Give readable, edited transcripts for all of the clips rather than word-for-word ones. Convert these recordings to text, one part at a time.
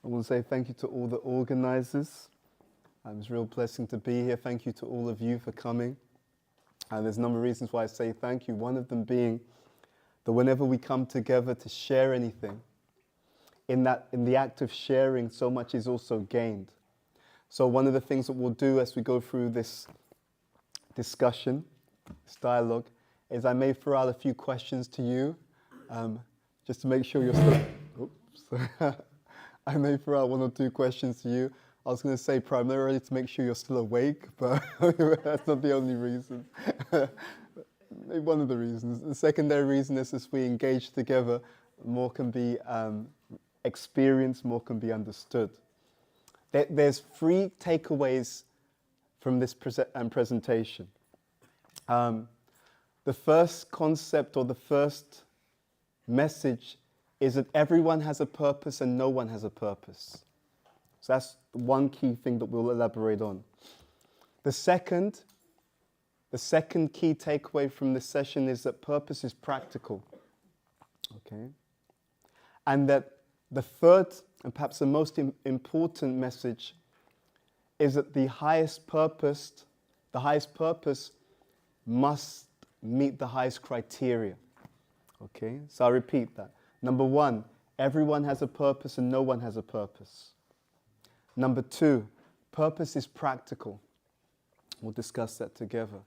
I want to say thank you to all the organizers. It's a real blessing to be here. Thank you to all of you for coming. And there's a number of reasons why I say thank you. One of them being that whenever we come together to share anything, in the act of sharing, so much is also gained. So one of the things that we'll do as we go through this discussion, this dialogue, is I may throw out a few questions to you, just to make sure you're still... Oops. I may throw out one or two questions to you. I was going to say primarily to make sure you're still awake, but that's not the only reason. Maybe one of the reasons. The secondary reason is as we engage together, more can be experienced, more can be understood. There's 3 takeaways from this presentation. The first concept or the first message is that everyone has a purpose and no one has a purpose. So that's one key thing that we'll elaborate on. The second key takeaway from this session is that purpose is practical. Okay? And that the third and perhaps the most important message is that the highest purpose must meet the highest criteria. Okay? So I'll repeat that. Number 1, everyone has a purpose and no one has a purpose. Number 2, purpose is practical. We'll discuss that together.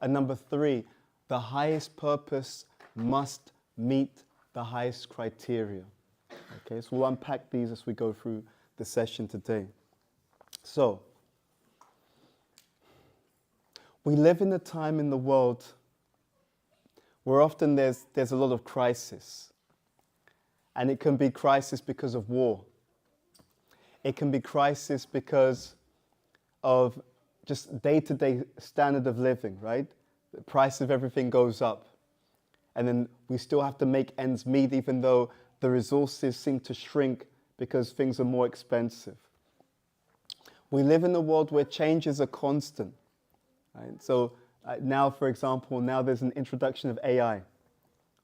And number 3, the highest purpose must meet the highest criteria. Okay, so we'll unpack these as we go through the session today. So, we live in a time in the world where often there's a lot of crisis. And it can be crisis because of war. It can be crisis because of just day-to-day standard of living, right? The price of everything goes up. And then we still have to make ends meet even though the resources seem to shrink because things are more expensive. We live in a world where changes are constant. Right? So now, for example, now there's an introduction of AI.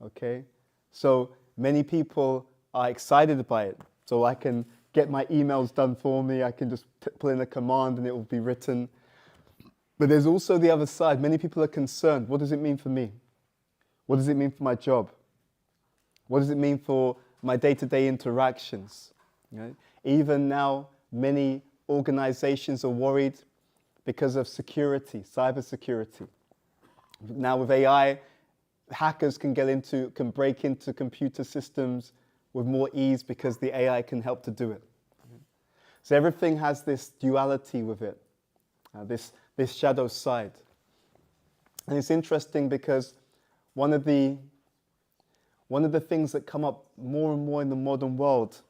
Okay? So many people are excited by it. So I can get my emails done for me. I can just put in a command and it will be written. But there's also the other side. Many people are concerned. What does it mean for me? What does it mean for my job? What does it mean for my day-to-day interactions? Right? Even now, many organizations are worried because of security, cybersecurity. Now with AI, hackers can break into computer systems with more ease because the AI can help to do it. So everything has this duality with it, this shadow side. And it's interesting because one of the things that come up more and more in the modern world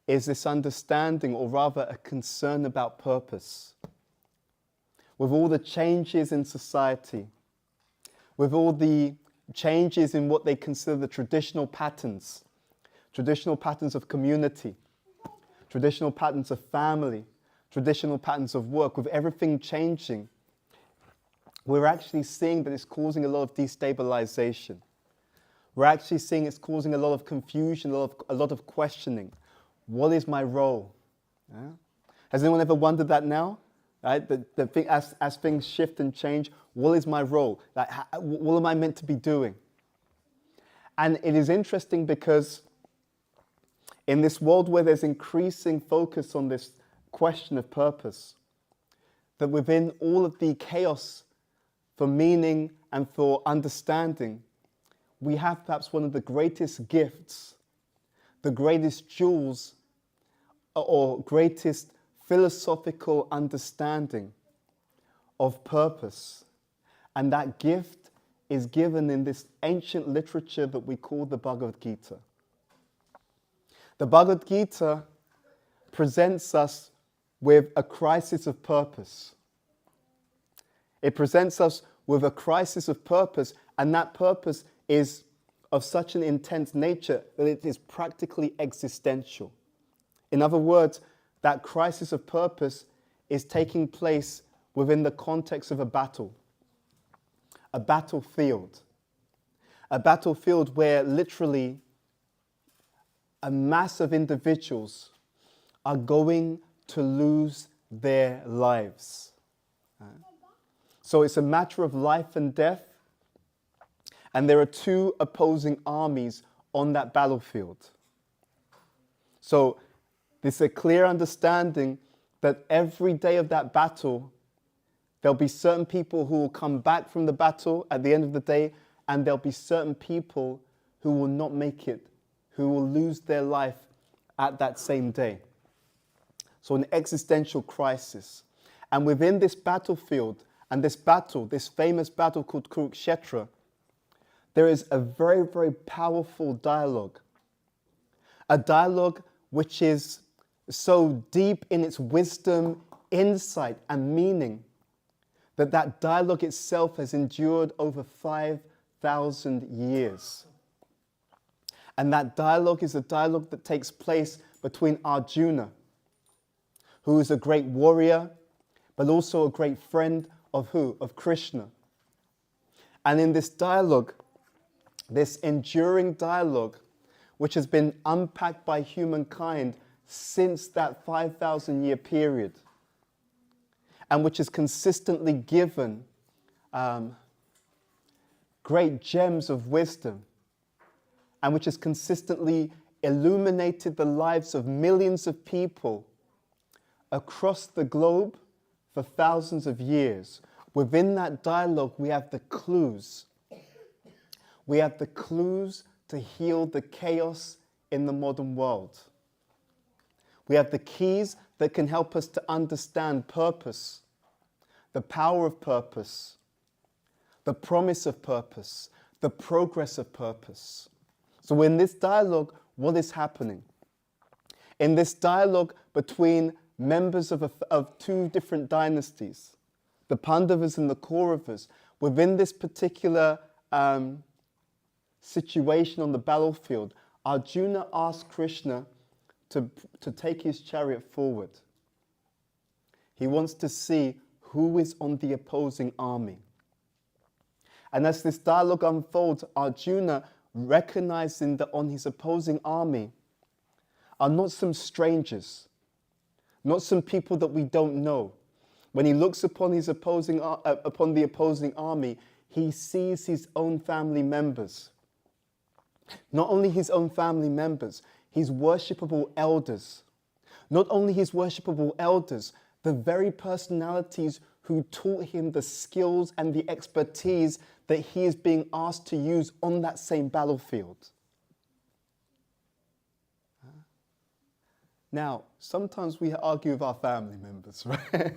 is this understanding, or rather a concern about purpose. With all the changes in society, with all the changes in what they consider the traditional patterns of community, traditional patterns of family, traditional patterns of work, with everything changing, we're actually seeing that it's causing a lot of destabilization. We're actually seeing it's causing a lot of confusion, a lot of questioning. What is my role? Yeah? Has anyone ever wondered that now? Right? As things shift and change, what is my role? Like, what am I meant to be doing? And it is interesting because in this world where there's increasing focus on this question of purpose, that within all of the chaos for meaning and for understanding, we have perhaps one of the greatest gifts, the greatest jewels, or greatest philosophical understanding of purpose. And that gift is given in this ancient literature that we call the Bhagavad Gita. The Bhagavad Gita presents us with a crisis of purpose. It presents us with a crisis of purpose, and that purpose is of such an intense nature that it is practically existential. In other words, that crisis of purpose is taking place within the context of a battlefield. A battlefield where literally a mass of individuals are going to lose their lives. So it's a matter of life and death, and there are two opposing armies on that battlefield. So there's a clear understanding that every day of that battle, there'll be certain people who will come back from the battle at the end of the day, and there'll be certain people who will not make it, who will lose their life at that same day. So an existential crisis. And within this battlefield, and this battle, this famous battle called Kurukshetra, there is a very, very powerful dialogue. A dialogue which is so deep in its wisdom, insight, and meaning that that dialogue itself has endured over 5,000 years. And that dialogue is a dialogue that takes place between Arjuna, who is a great warrior, but also a great friend of who? Of Krishna. And in this dialogue, this enduring dialogue, which has been unpacked by humankind since that 5,000-year period, and which has consistently given great gems of wisdom, and which has consistently illuminated the lives of millions of people across the globe for thousands of years. Within that dialogue, we have the clues. We have the clues to heal the chaos in the modern world. We have the keys that can help us to understand purpose, the power of purpose, the promise of purpose, the progress of purpose. So in this dialogue, what is happening? In this dialogue between members of two different dynasties, the Pandavas and the Kauravas, within this particular situation on the battlefield, Arjuna asked Krishna to take his chariot forward. He wants to see who is on the opposing army. And as this dialogue unfolds, Arjuna, recognizing that on his opposing army are not some strangers, not some people that we don't know. When he looks upon the opposing army, he sees his own family members. Not only his own family members, his worshipable elders. Not only his worshipable elders, the very personalities who taught him the skills and the expertise that he is being asked to use on that same battlefield. Now, sometimes we argue with our family members, right?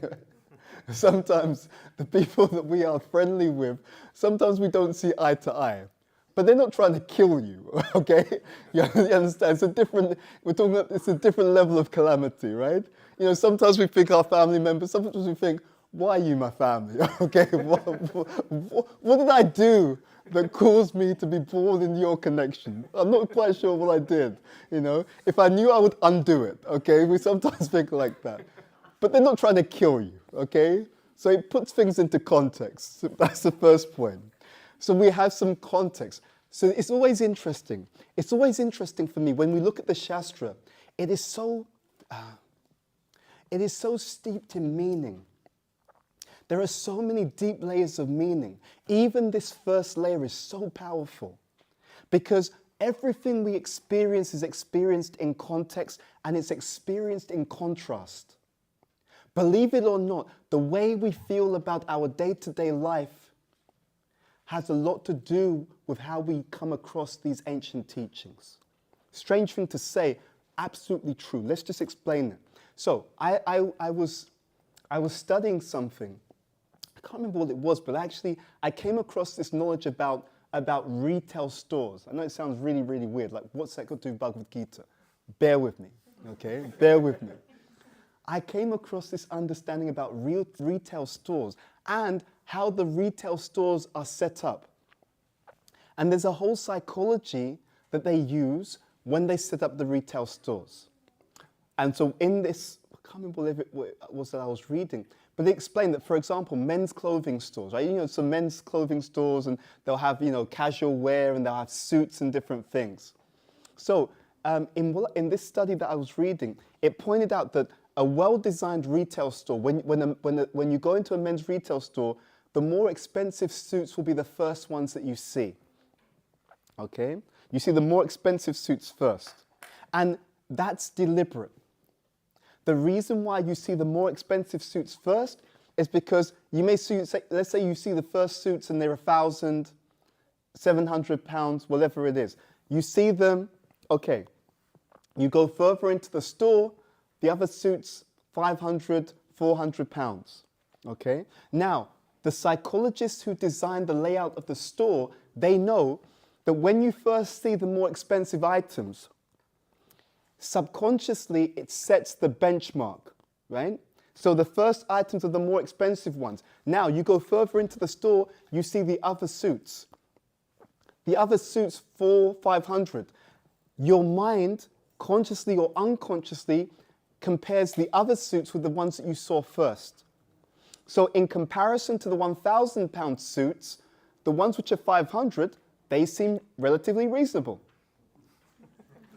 Sometimes the people that we are friendly with, sometimes we don't see eye to eye. But they're not trying to kill you, okay? You understand? It's a different level of calamity, right? You know, sometimes we think our family members, sometimes we think, why are you my family? Okay, what did I do that caused me to be born in your connection? I'm not quite sure what I did, you know? If I knew, I would undo it, okay? We sometimes think like that. But they're not trying to kill you, okay? So it puts things into context. So that's the first point. So we have some context. So it's always interesting. It's always interesting for me when we look at the Shastra. It is so steeped in meaning. There are so many deep layers of meaning. Even this first layer is so powerful because everything we experience is experienced in context and it's experienced in contrast. Believe it or not, the way we feel about our day-to-day life has a lot to do with how we come across these ancient teachings. Strange thing to say, absolutely true. Let's just explain it. So I was studying something. I can't remember what it was, but actually I came across this knowledge about retail stores. I know it sounds really, really weird. Like, what's that got to do with Bhagavad Gita? Bear with me, okay? Bear with me. I came across this understanding about retail stores and how the retail stores are set up. And there's a whole psychology that they use when they set up the retail stores. And so in this, I can't remember what it was that I was reading, but they explained that, for example, men's clothing stores, right? You know, some men's clothing stores, and they'll have, you know, casual wear, and they'll have suits and different things. So in this study that I was reading, it pointed out that a well-designed retail store, when you go into a men's retail store, the more expensive suits will be the first ones that you see. Okay? You see the more expensive suits first. And that's deliberate. The reason why you see the more expensive suits first is because you may see, let's say you see the first suits and they're £1,000, £700, whatever it is. You see them, okay. You go further into the store, the other suits, £500, £400, okay? Now, the psychologists who designed the layout of the store, they know that when you first see the more expensive items, subconsciously it sets the benchmark, right? So the first items are the more expensive ones. Now, you go further into the store, you see the other suits. The other suits, £400, £500. Your mind, consciously or unconsciously, compares the other suits with the ones that you saw first. So in comparison to the £1,000 suits, the ones which are 500, they seem relatively reasonable.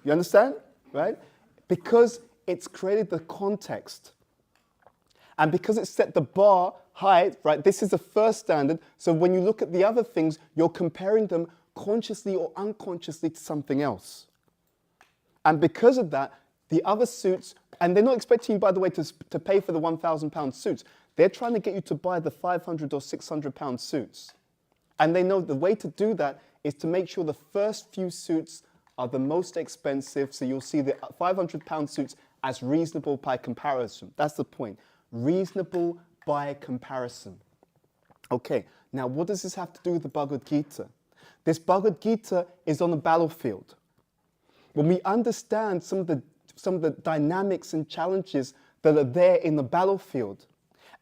You understand? Right? Because it's created the context. And because it's set the bar high, right? This is the first standard. So when you look at the other things, you're comparing them consciously or unconsciously to something else. And because of that, the other suits, and they're not expecting you, by the way, to pay for the £1,000 suits. They're trying to get you to buy the £500 or £600 suits. And they know the way to do that is to make sure the first few suits are the most expensive, so you'll see the £500 suits as reasonable by comparison. That's the point. Reasonable by comparison. Okay, now what does this have to do with the Bhagavad Gita? This Bhagavad Gita is on a battlefield. When we understand some of the dynamics and challenges that are there in the battlefield,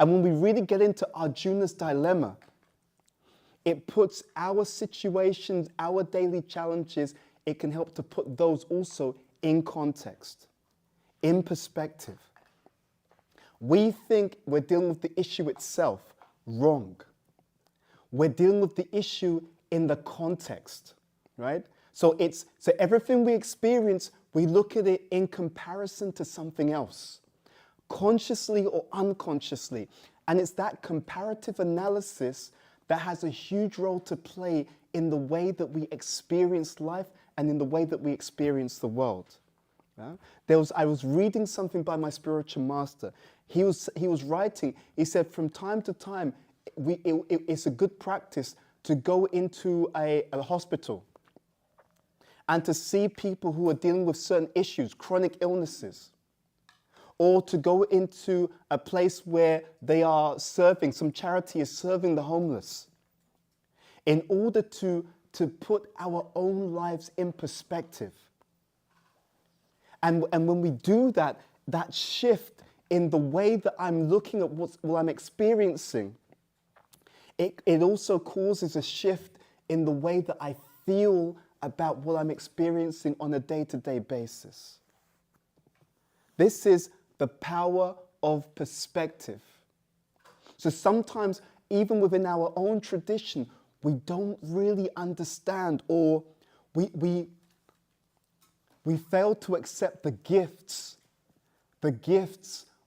and when we really get into Arjuna's dilemma, it puts our situations, our daily challenges, it can help to put those also in context, in perspective. We think we're dealing with the issue itself. Wrong. We're dealing with the issue in the context, right? So everything we experience, we look at it in comparison to something else, consciously or unconsciously. And it's that comparative analysis that has a huge role to play in the way that we experience life and in the way that we experience the world. Yeah? I was reading something by my spiritual master. He was writing, he said, from time to time, it's a good practice to go into a hospital and to see people who are dealing with certain issues, chronic illnesses, or to go into a place where they are serving, some charity is serving the homeless, in order to put our own lives in perspective. And when we do that, that shift in the way that I'm looking at what I'm experiencing, it also causes a shift in the way that I feel about what I'm experiencing on a day-to-day basis. This is the power of perspective. So sometimes, even within our own tradition, we don't really understand, or we fail to accept the gifts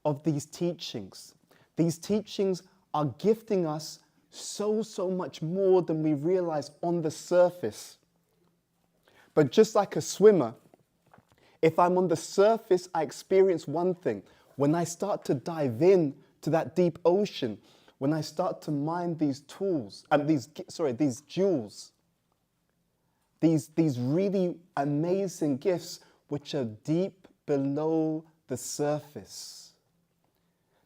of these teachings. These teachings are gifting us so much more than we realize on the surface. But just like a swimmer, if I'm on the surface, I experience one thing. When I start to dive in to that deep ocean, when I start to mine these these jewels, these really amazing gifts which are deep below the surface,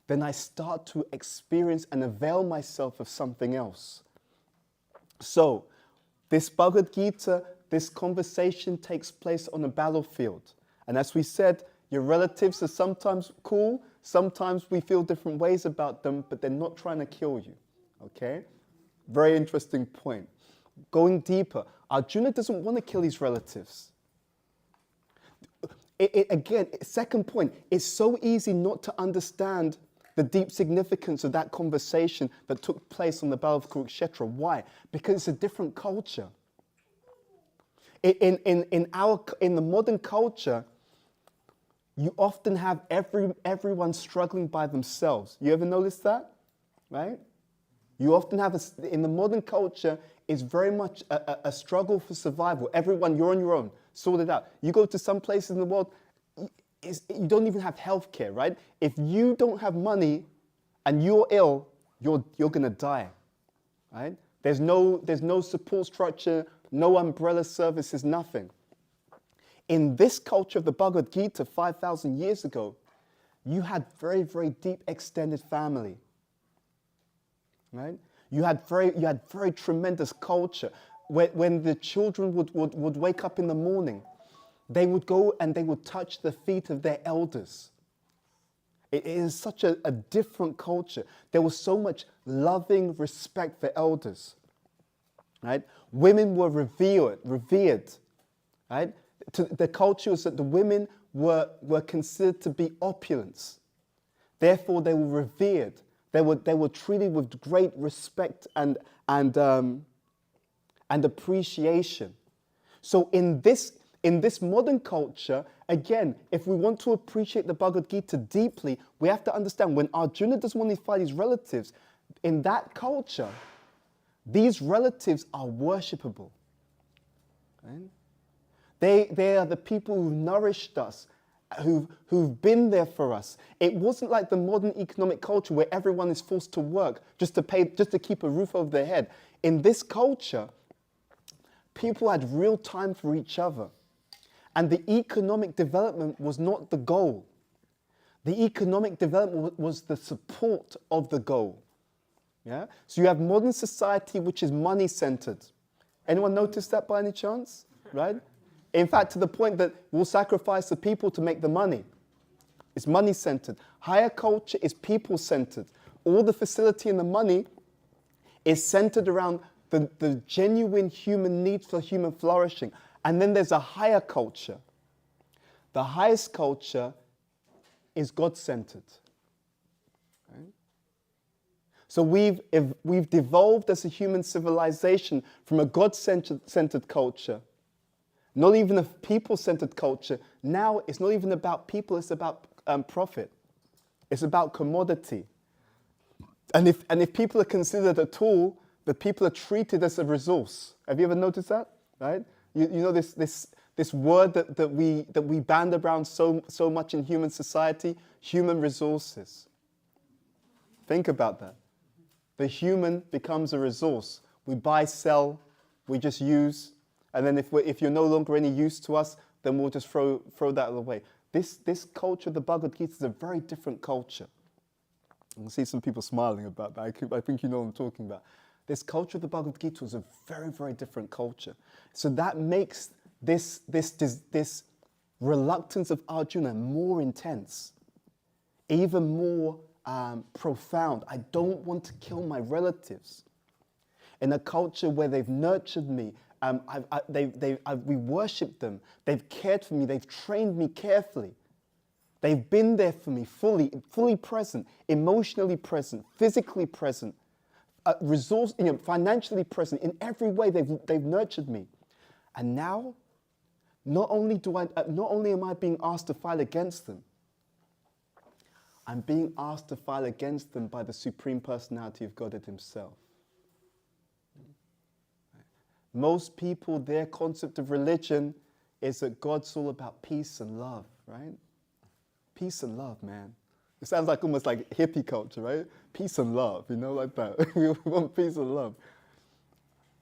then I start to experience and avail myself of something else. So, this Bhagavad Gita, this conversation takes place on a battlefield. And as we said, your relatives are sometimes cool, sometimes we feel different ways about them, but they're not trying to kill you, okay? Very interesting point. Going deeper, Arjuna doesn't want to kill his relatives. Again, second point, it's so easy not to understand the deep significance of that conversation that took place on the Battle of Kurukshetra. Why? Because it's a different culture. In the modern culture, you often have everyone struggling by themselves. You ever notice that? Right? You often have, in the modern culture, it's very much a struggle for survival. Everyone, you're on your own, sort it out. You go to some places in the world, you don't even have healthcare, right? If you don't have money and you're ill, you're gonna die, right? There's no support structure, no umbrella services, nothing. In this culture of the Bhagavad Gita 5,000 years ago, you had very, very deep extended family, right? You had very tremendous culture. When the children would wake up in the morning, they would go and they would touch the feet of their elders. It is such a different culture. There was so much loving respect for elders, right? Women were revered, right? The culture was that the women were considered to be opulence. Therefore, they were revered. They were treated with great respect and appreciation. So in this modern culture, again, if we want to appreciate the Bhagavad Gita deeply, we have to understand when Arjuna doesn't want to fight his relatives, in that culture, these relatives are worshipable. Right? They are the people who nourished us, who've been there for us. It wasn't like the modern economic culture where everyone is forced to work just to keep a roof over their head. In this culture, people had real time for each other. And the economic development was not the goal. The economic development was the support of the goal. Yeah? So you have modern society which is money-centered. Anyone notice that by any chance? Right? In fact, to the point that we'll sacrifice the people to make the money. It's money-centered. Higher culture is people-centered. All the facility and the money is centered around the genuine human need for human flourishing. And then there's a higher culture. The highest culture is God-centered. Right? So we've devolved as a human civilization from a God-centered culture, not even a people-centered culture. Now it's not even about people, it's about profit. It's about commodity. And if people are considered a tool, the people are treated as a resource. Have you ever noticed that? Right? You know this word that we band around so much in human society, human resources. Think about that. The human becomes a resource. We buy, sell, we just use, and then if you're no longer any use to us, then we'll just throw that away. This culture of the Bhagavad Gita is a very different culture. I can see some people smiling about that. I think you know what I'm talking about. This culture of the Bhagavad Gita was a very, very different culture. So that makes this reluctance of Arjuna more intense, even more profound. I don't want to kill my relatives. In a culture where they've nurtured me, we worship them, they've cared for me, they've trained me carefully. They've been there for me, fully present, emotionally present, physically present, financially present. In every way, they've nurtured me. And now, not only am I being asked to fight against them, I'm being asked to fight against them by the Supreme Personality of Godhead Himself. Most people, their concept of religion is that God's all about peace and love, right? Peace and love, man. It sounds like almost like hippie culture, right? Peace and love, like that. We want peace and love.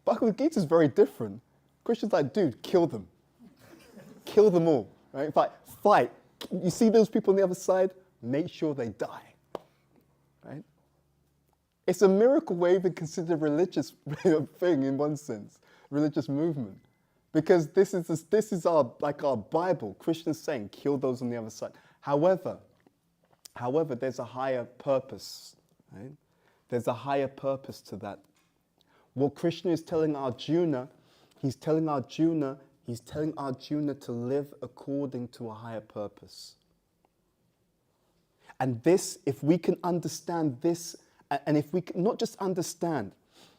Bhagavad Gita is very different. Christians are like, dude, kill them. Kill them all, right? Fight. You see those people on the other side? Make sure they die, right? It's a miracle we're even considered a religious thing in one sense, religious movement. Because this is our Bible, Christians saying, kill those on the other side. However, there's a higher purpose, right? There's a higher purpose to that. What Krishna is telling Arjuna, he's telling Arjuna to live according to a higher purpose. And this, if we can understand this, and if we can not just understand,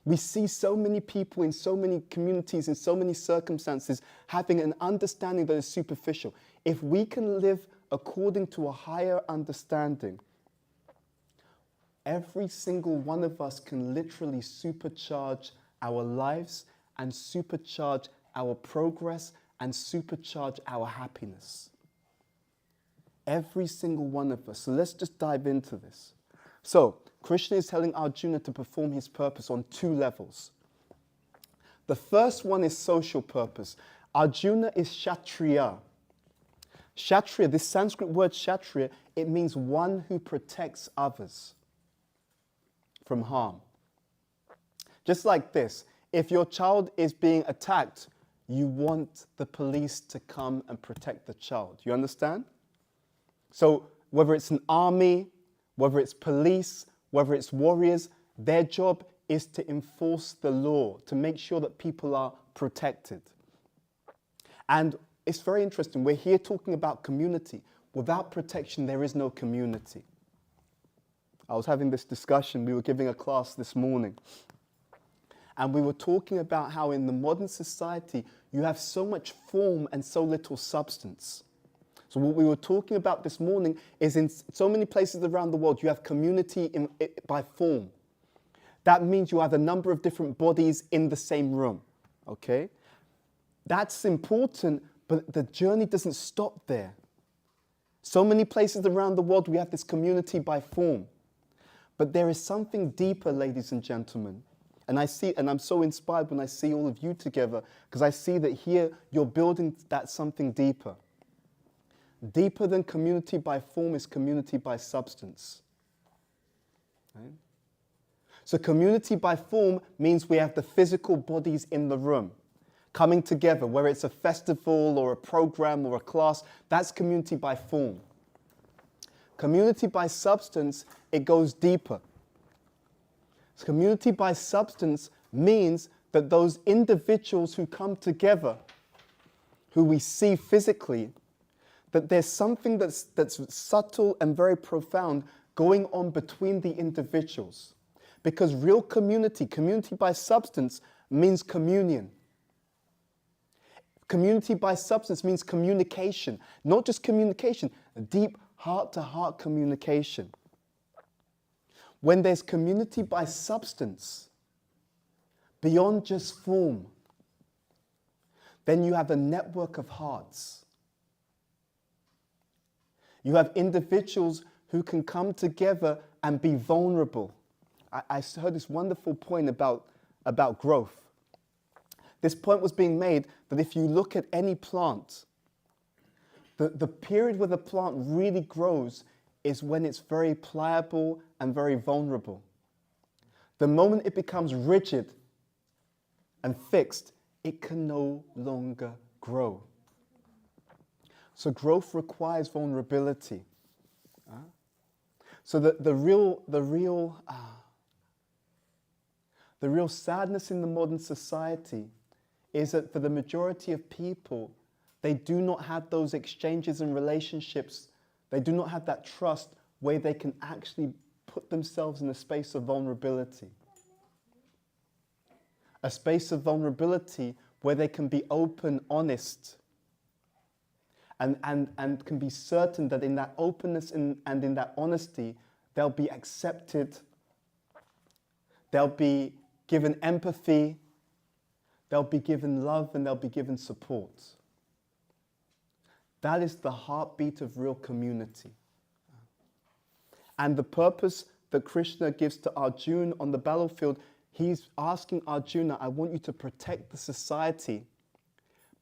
We see so many people in so many communities, in so many circumstances, having an understanding that is superficial. If we can live according to a higher understanding, every single one of us can literally supercharge our lives and supercharge our progress and supercharge our happiness. Every single one of us. So let's just dive into this. So, Krishna is telling Arjuna to perform his purpose on 2 levels. The first one is social purpose. Arjuna is Kshatriya. Kshatriya, this Sanskrit word Kshatriya, it means one who protects others from harm. Just like this, if your child is being attacked, you want the police to come and protect the child. You understand? So whether it's an army, whether it's police, whether it's warriors, their job is to enforce the law, to make sure that people are protected. And it's very interesting. We're here talking about community. Without protection, there is no community. I was having this discussion. We were giving a class this morning. And we were talking about how in the modern society, you have so much form and so little substance. So what we were talking about this morning is in so many places around the world, you have community by form. That means you have a number of different bodies in the same room, okay? That's important, but the journey doesn't stop there. So many places around the world, we have this community by form. But there is something deeper, ladies and gentlemen. And I'm so inspired when I see all of you together, because I see that here you're building that something deeper. Deeper than community by form is community by substance. Right? So community by form means we have the physical bodies in the room coming together, whether it's a festival or a program or a class, that's community by form. Community by substance, it goes deeper. So community by substance means that those individuals who come together, who we see physically, that there's something that's subtle and very profound going on between the individuals. Because real community by substance, means communion. Community by substance means communication. Not just communication, deep heart-to-heart communication. When there's community by substance, beyond just form, then you have a network of hearts. You have individuals who can come together and be vulnerable. I heard this wonderful point about growth. This point was being made that if you look at any plant, the period where the plant really grows is when it's very pliable and very vulnerable. The moment it becomes rigid and fixed, it can no longer grow. So growth requires vulnerability. So the real sadness in the modern society is that for the majority of people, they do not have those exchanges and relationships. They do not have that trust where they can actually put themselves in a space of vulnerability. A space of vulnerability where they can be open, honest, and can be certain that in that openness and in that honesty, they'll be accepted, they'll be given empathy, they'll be given love, and they'll be given support. That is the heartbeat of real community. And the purpose that Krishna gives to Arjuna on the battlefield, he's asking Arjuna, I want you to protect the society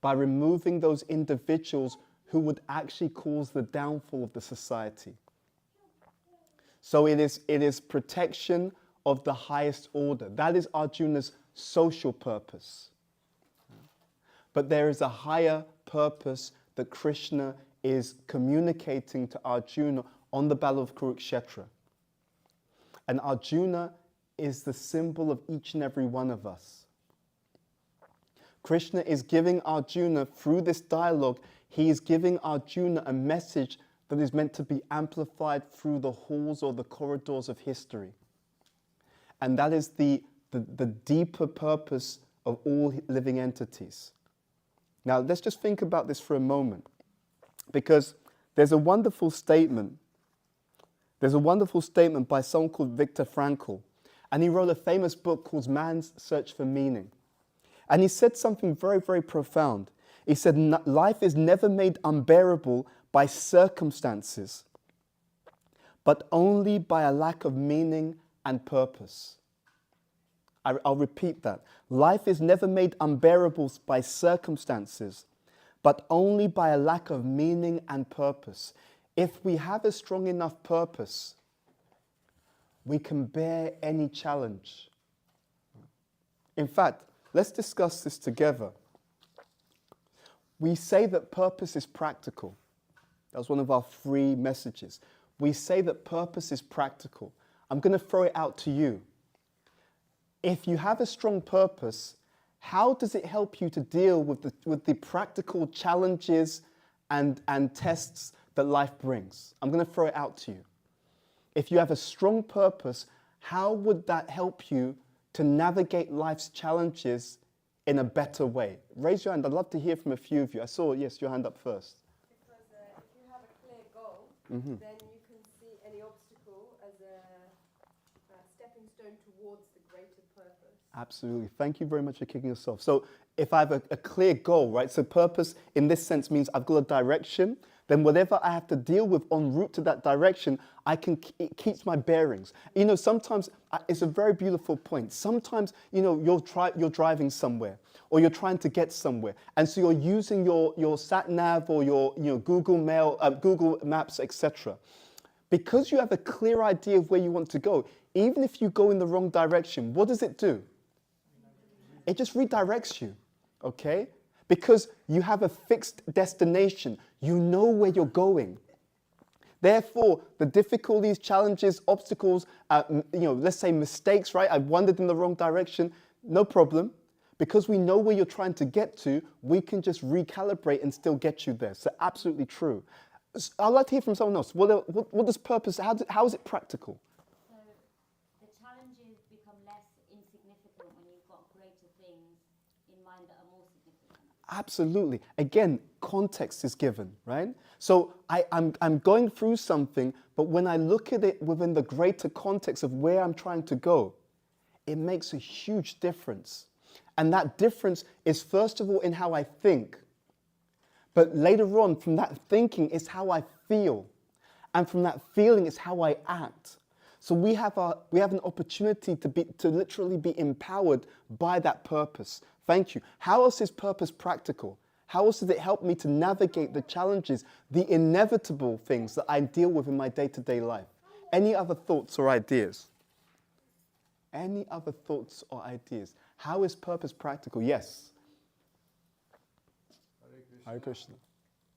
by removing those individuals who would actually cause the downfall of the society. So it is protection of the highest order. That is Arjuna's social purpose. But there is a higher purpose that Krishna is communicating to Arjuna on the battle of Kurukshetra. And Arjuna is the symbol of each and every one of us. Krishna is giving Arjuna, through this dialogue, he is giving Arjuna a message that is meant to be amplified through the halls or the corridors of history. And that is the the deeper purpose of all living entities. Now, let's just think about this for a moment, because there's a wonderful statement. There's a wonderful statement by someone called Viktor Frankl, and he wrote a famous book called Man's Search for Meaning. And he said something very, very profound. He said, life is never made unbearable by circumstances, but only by a lack of meaning and purpose. I'll repeat that. Life is never made unbearable by circumstances, but only by a lack of meaning and purpose. If we have a strong enough purpose, we can bear any challenge. In fact, let's discuss this together. We say that purpose is practical. That's one of our 3 messages. We say that purpose is practical. I'm going to throw it out to you. If you have a strong purpose, how does it help you to deal with the practical challenges and tests that life brings? I'm going to throw it out to you. If you have a strong purpose, how would that help you to navigate life's challenges in a better way? Raise your hand. I'd love to hear from a few of you. I saw, yes, your hand up first. Because if you have a clear goal, then you can see any obstacle as a stepping stone towards the greater purpose. Absolutely. Thank you very much for kicking us off. So if I have a clear goal, right? So purpose in this sense means I've got a direction. Then whatever I have to deal with en route to that direction, it keeps my bearings. You know, sometimes it's a very beautiful point. Sometimes, you know, you're driving somewhere or you're trying to get somewhere. And so you're using your sat nav or your Google Maps, etc. Because you have a clear idea of where you want to go, even if you go in the wrong direction, what does it do? It just redirects you, okay? Because you have a fixed destination. You know where you're going. Therefore, the difficulties, challenges, obstacles, let's say mistakes, right? I wandered in the wrong direction, no problem. Because we know where you're trying to get to, we can just recalibrate and still get you there. So absolutely true. I'd like to hear from someone else. What does purpose, how is it practical? So the challenges become less insignificant when you've got greater things in mind that are more significant. Absolutely. Again, context is given, right? So I'm going through something, but when I look at it within the greater context of where I'm trying to go, it makes a huge difference. And that difference is first of all in how I think. But later on, from that thinking is how I feel. And from that feeling is how I act. So we have an opportunity to literally be empowered by that purpose. Thank you. How else is purpose practical? How else does it help me to navigate the challenges, the inevitable things that I deal with in my day-to-day life? Any other thoughts or ideas? Any other thoughts or ideas? How is purpose practical? Yes. Hare Krishna. Hare Krishna.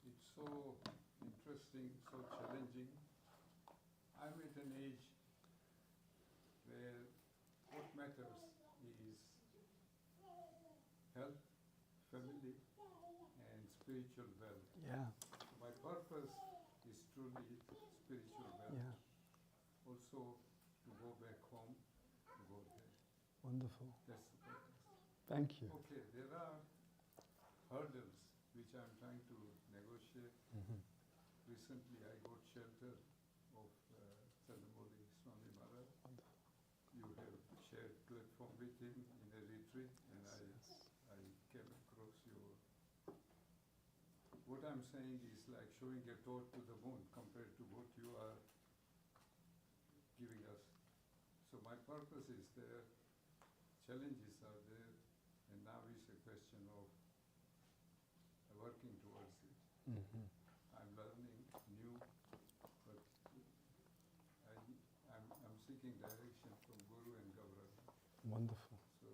It's so interesting, so challenging. I'm at an age where what matters is health, family, and spiritual wealth. Yeah. My purpose is truly spiritual wealth. Yeah. Also, to go back home, to go there. Wonderful. That's the purpose. Thank you. Okay, there are hurdles which I'm trying to negotiate. Recently, I got shelter of Chandramauli Swami Maharaj. You have shared platform with him in a retreat, and I came across your. What I'm saying is like showing a torch to the moon compared to what you are giving us. So my purpose is there, challenges are there, and now is a question of working towards it. I'm learning new, but I'm seeking direction from Guru and Gavrana. Wonderful. So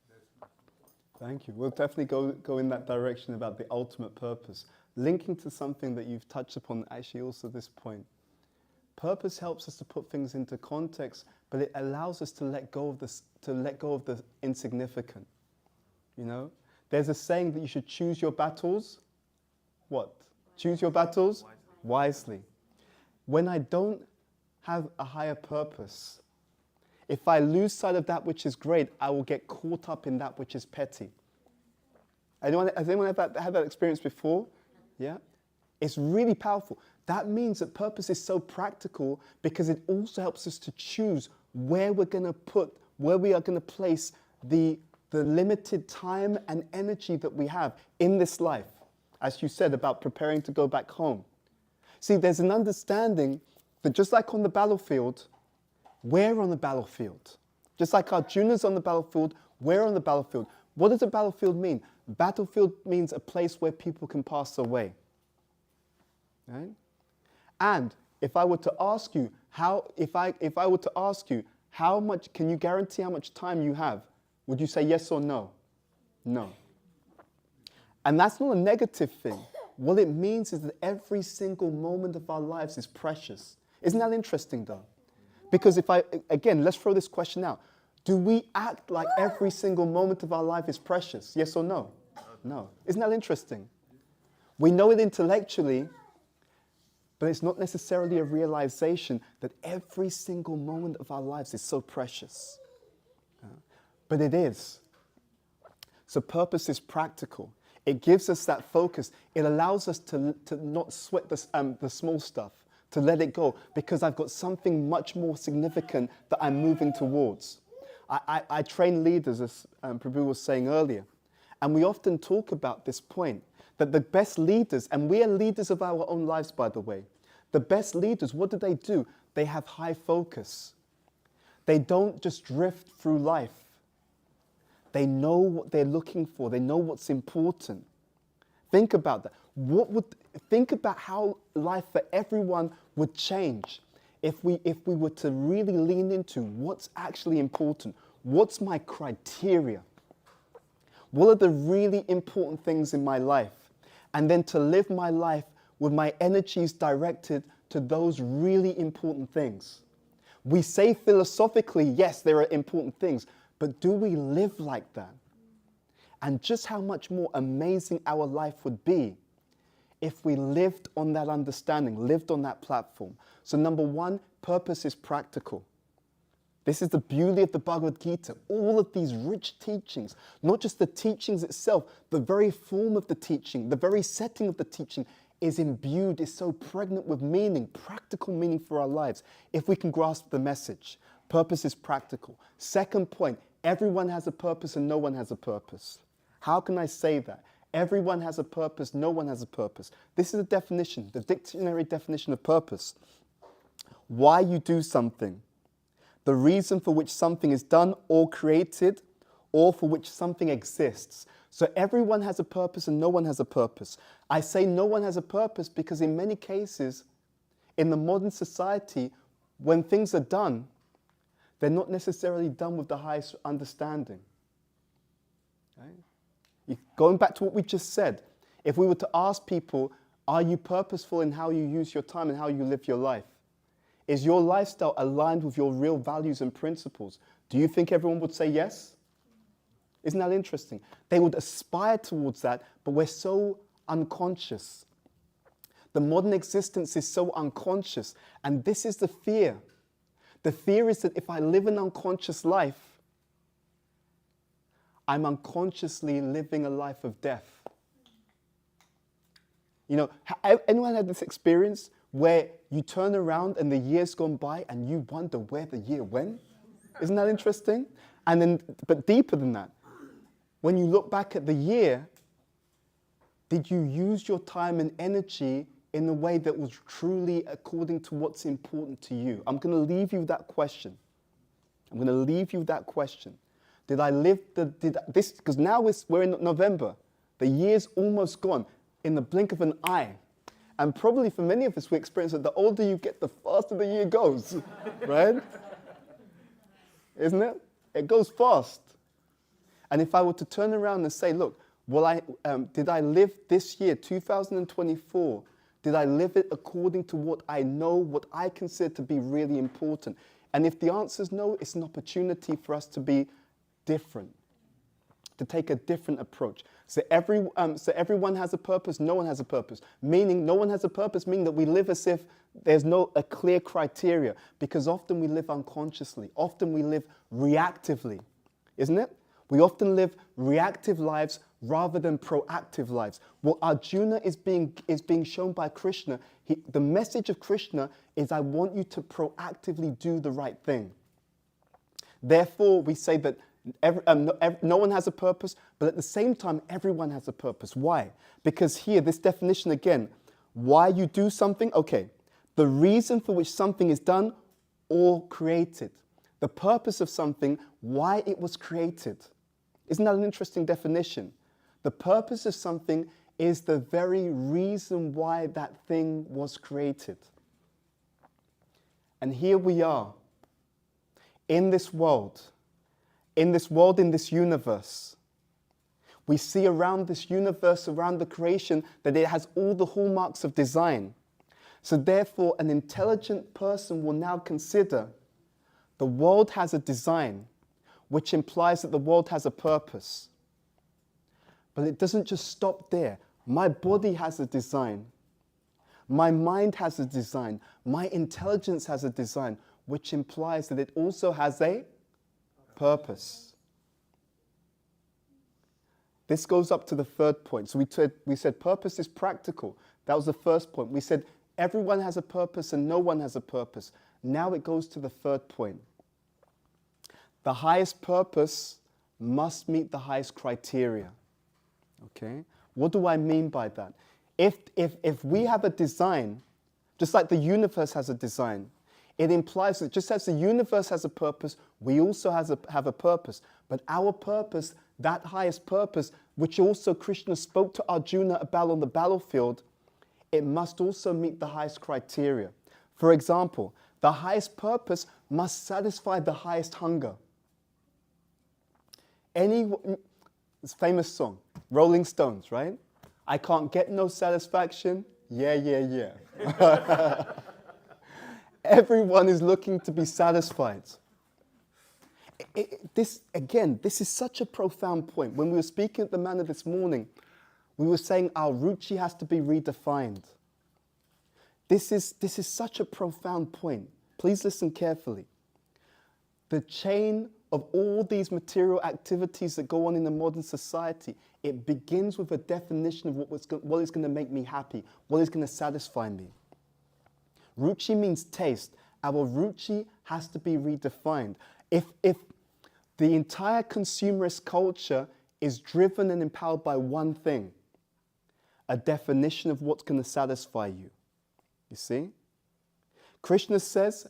that's my focus. Thank you. We'll definitely go in that direction about the ultimate purpose. Linking to something that you've touched upon actually also this point. Purpose helps us to put things into context, but it allows us to let go of the insignificant. You know? There's a saying that you should choose your battles. What? Choose your battles wisely. When I don't have a higher purpose, If I lose sight of that which is great, I will get caught up in that which is petty. Has anyone had that experience before? Yeah? It's really powerful. That means that purpose is so practical because it also helps us to choose where we are going to place the limited time and energy that we have in this life. As you said about preparing to go back home. See, there's an understanding that just like on the battlefield, we're on the battlefield. Just like our juniors on the battlefield, we're on the battlefield. What does a battlefield mean? Battlefield means a place where people can pass away. Right? And if I were to ask you how much, can you guarantee how much time you have? Would you say yes or no? No. And that's not a negative thing. What it means is that every single moment of our lives is precious. Isn't that interesting though? Because let's throw this question out. Do we act like every single moment of our life is precious? Yes or no? No. Isn't that interesting? We know it intellectually, but it's not necessarily a realization that every single moment of our lives is so precious. But it is. So purpose is practical. It gives us that focus. It allows us to not sweat the small stuff, to let it go, because I've got something much more significant that I'm moving towards. I train leaders, as Prabhu was saying earlier, and we often talk about this point, that the best leaders, and we are leaders of our own lives, by the way, the best leaders, what do? They have high focus. They don't just drift through life. They know what they're looking for. They know what's important. Think about that. Think about how life for everyone would change if we were to really lean into what's actually important. What's my criteria? What are the really important things in my life? And then to live my life with my energies directed to those really important things. We say philosophically, yes, there are important things, but do we live like that? And just how much more amazing our life would be if we lived on that understanding, lived on that platform. So number one, purpose is practical. This is the beauty of the Bhagavad Gita. All of these rich teachings, not just the teachings itself, the very form of the teaching, the very setting of the teaching is imbued, is so pregnant with meaning, practical meaning for our lives, if we can grasp the message. Purpose is practical. Second point, everyone has a purpose and no one has a purpose. How can I say that? Everyone has a purpose, no one has a purpose. This is a definition, the dictionary definition of purpose. Why you do something. The reason for which something is done or created, or for which something exists. So everyone has a purpose and no one has a purpose. I say no one has a purpose because in many cases, in the modern society, when things are done, they're not necessarily done with the highest understanding. Right? Going back to what we just said, if we were to ask people, are you purposeful in how you use your time and how you live your life? Is your lifestyle aligned with your real values and principles? Do you think everyone would say yes? Isn't that interesting? They would aspire towards that, but we're so unconscious. The modern existence is so unconscious, and this is the fear. The fear is that if I live an unconscious life, I'm unconsciously living a life of death. You know, anyone had this experience where you turn around and the year's gone by and you wonder where the year went? Isn't that interesting? And then, but deeper than that, when you look back at the year, did you use your time and energy in a way that was truly according to what's important to you? I'm going to leave you that question. Did I live this? Because now we're in November. The year's almost gone in the blink of an eye. And probably for many of us, we experience that the older you get, the faster the year goes, right? Isn't it? It goes fast. And if I were to turn around and say, look, did I live this year, 2024, did I live it according to what I know, what I consider to be really important? And if the answer is no, it's an opportunity for us to be different, to take a different approach. So everyone has a purpose, no one has a purpose. Meaning no one has a purpose, meaning that we live as if there's no a clear criteria, because often we live unconsciously. Often we live reactively, isn't it? We often live reactive lives rather than proactive lives. What Arjuna is being shown by Krishna, the message of Krishna is, I want you to proactively do the right thing. Therefore, we say that no one has a purpose, but at the same time, everyone has a purpose. Why? Because here, this definition again, why you do something, okay, the reason for which something is done or created. The purpose of something, why it was created. Isn't that an interesting definition? The purpose of something is the very reason why that thing was created. And here we are, in this world, in this universe. We see around this universe, around the creation, that it has all the hallmarks of design. So therefore, an intelligent person will now consider the world has a design, which implies that the world has a purpose. But it doesn't just stop there. My body has a design. My mind has a design. My intelligence has a design, which implies that it also has a purpose. This goes up to the third point. So we said purpose is practical. That was the first point. We said everyone has a purpose and no one has a purpose. Now it goes to the third point. The highest purpose must meet the highest criteria. Okay? What do I mean by that? If we have a design, just like the universe has a design, it implies that just as the universe has a purpose, we also have a purpose. But our purpose, that highest purpose, which also Krishna spoke to Arjuna about on the battlefield, it must also meet the highest criteria. For example, the highest purpose must satisfy the highest hunger. This famous song, Rolling Stones, right? I can't get no satisfaction. Yeah, yeah, yeah. Everyone is looking to be satisfied. This is such a profound point. When we were speaking at the manor this morning, we were saying our ruchi has to be redefined. This is such a profound point. Please listen carefully. The chain of all these material activities that go on in the modern society, it begins with a definition of what is going to make me happy, what is going to satisfy me. Ruchi means taste. Our ruchi has to be redefined. If the entire consumerist culture is driven and empowered by one thing, a definition of what's going to satisfy you. You see? Krishna says,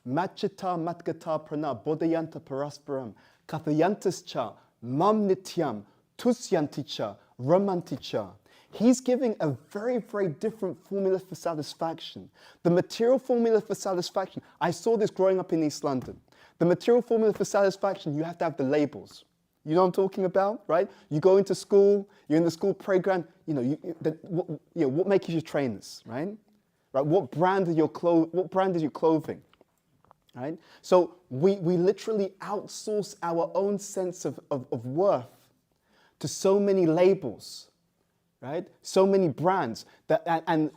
Machita matgata prana bodhayanta parasparam kathayantascha mam nityam tusyanticha ramanticha. He's giving a very, very different formula for satisfaction. The material formula for satisfaction, I saw this growing up in East London. The material formula for satisfaction, you have to have the labels. You know what I'm talking about, right? You go into school, you're in the school playground, what makes you your trainers, right? Right? What brand is your clothing? Right? So we literally outsource our own sense of worth to so many labels, right? So many brands and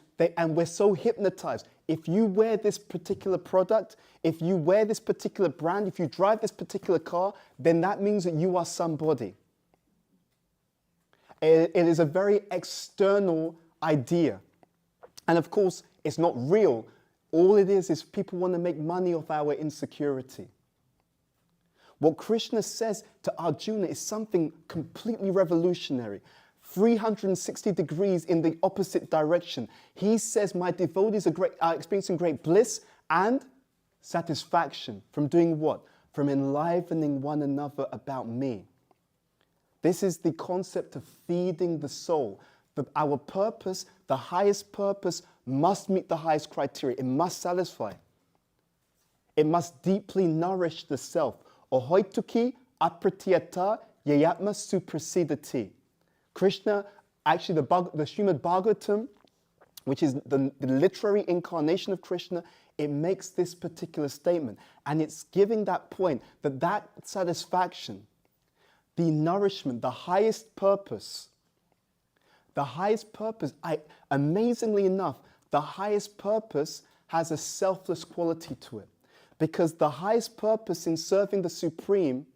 we're so hypnotized. If you wear this particular product, if you wear this particular brand, if you drive this particular car, then that means that you are somebody. It is a very external idea. And of course, it's not real. All it is people want to make money off our insecurity. What Krishna says to Arjuna is something completely revolutionary. 360 degrees in the opposite direction. He says, my devotees are experiencing great bliss and satisfaction. From doing what? From enlivening one another about me. This is the concept of feeding the soul. Our purpose, the highest purpose, must meet the highest criteria. It must satisfy. It must deeply nourish the self. Ahoituki apratyata yayatma suprasidati. Krishna, actually the Srimad Bhagavatam, which is the literary incarnation of Krishna, it makes this particular statement. And it's giving that point that satisfaction, the nourishment, the highest purpose, amazingly enough, the highest purpose has a selfless quality to it. Because the highest purpose in serving the Supreme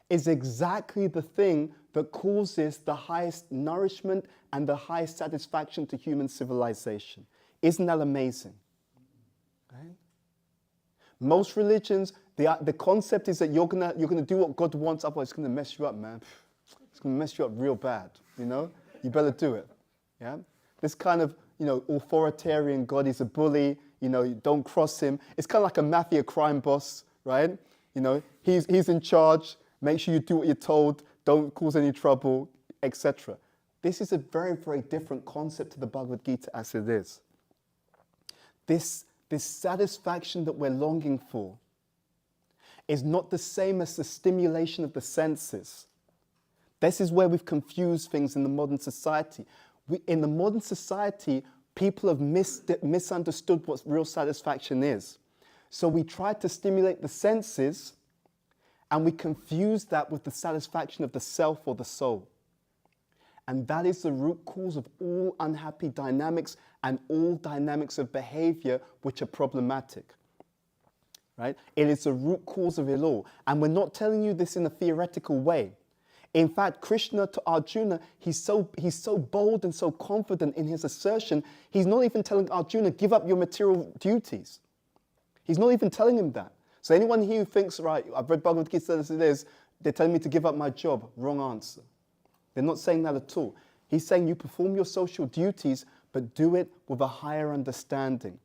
is exactly the thing that causes the highest nourishment and the highest satisfaction to human civilization. Isn't that amazing? Right? Most religions, the concept is that you're gonna do what God wants, otherwise it's gonna mess you up, man. It's gonna mess you up real bad, you know? You better do it. Yeah? This kind of, authoritarian God, he's a bully, you don't cross him. It's kind of like a mafia crime boss, right? He's in charge, make sure you do what you're told, don't cause any trouble, etc. This is a very, very different concept to the Bhagavad Gita as it is. This satisfaction that we're longing for is not the same as the stimulation of the senses. This is where we've confused things in the modern society. In the modern society, people have misunderstood what real satisfaction is. So we try to stimulate the senses, and we confuse that with the satisfaction of the self or the soul. And that is the root cause of all unhappy dynamics and all dynamics of behavior which are problematic. Right? It is the root cause of it all. And we're not telling you this in a theoretical way. In fact, Krishna to Arjuna, he's so bold and so confident in his assertion, he's not even telling Arjuna, give up your material duties. He's not even telling him that. So anyone here who thinks, right, I've read Bhagavad Gita as it is, they're telling me to give up my job. Wrong answer. They're not saying that at all. He's saying you perform your social duties, but do it with a higher understanding.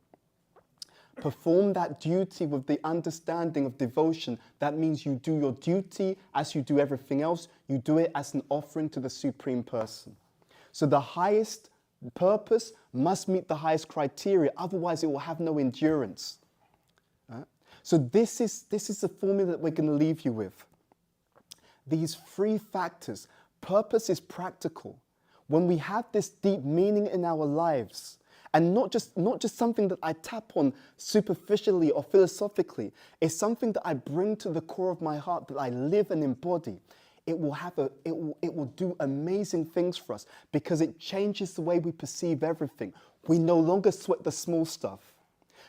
Perform that duty with the understanding of devotion. That means you do your duty as you do everything else. You do it as an offering to the Supreme Person. So the highest purpose must meet the highest criteria. Otherwise, it will have no endurance. So this is the formula that we're going to leave you with. These three factors. Purpose is practical. When we have this deep meaning in our lives, and not just something that I tap on superficially or philosophically, it's something that I bring to the core of my heart, that I live and embody. It will do amazing things for us because it changes the way we perceive everything. We no longer sweat the small stuff.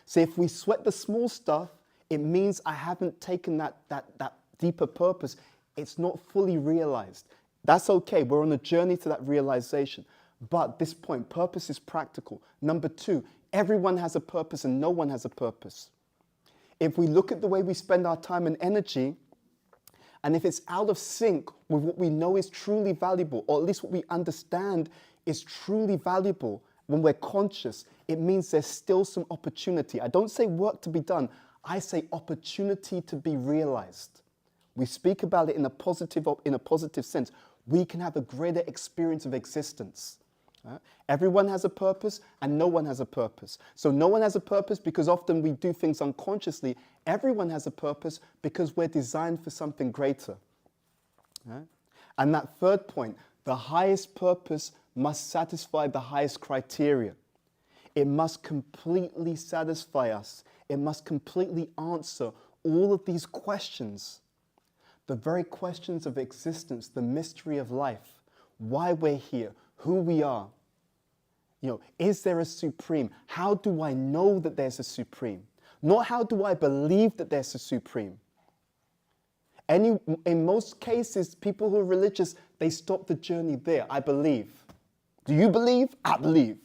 So if we sweat the small stuff, it means I haven't taken that deeper purpose. It's not fully realized. That's okay. We're on a journey to that realization. But this point, purpose is practical. Number two, everyone has a purpose and no one has a purpose. If we look at the way we spend our time and energy, and if it's out of sync with what we know is truly valuable, or at least what we understand is truly valuable when we're conscious, it means there's still some opportunity. I don't say work to be done. I say opportunity to be realized. We speak about it in a positive sense. We can have a greater experience of existence. Everyone has a purpose and no one has a purpose. So no one has a purpose because often we do things unconsciously. Everyone has a purpose because we're designed for something greater. And that third point, the highest purpose must satisfy the highest criteria. It must completely satisfy us. It must completely answer all of these questions. The very questions of existence, the mystery of life, why we're here, who we are. Is there a Supreme? How do I know that there's a Supreme? Not how do I believe that there's a Supreme. In most cases, people who are religious, they stop the journey there. I believe. Do you believe? I believe.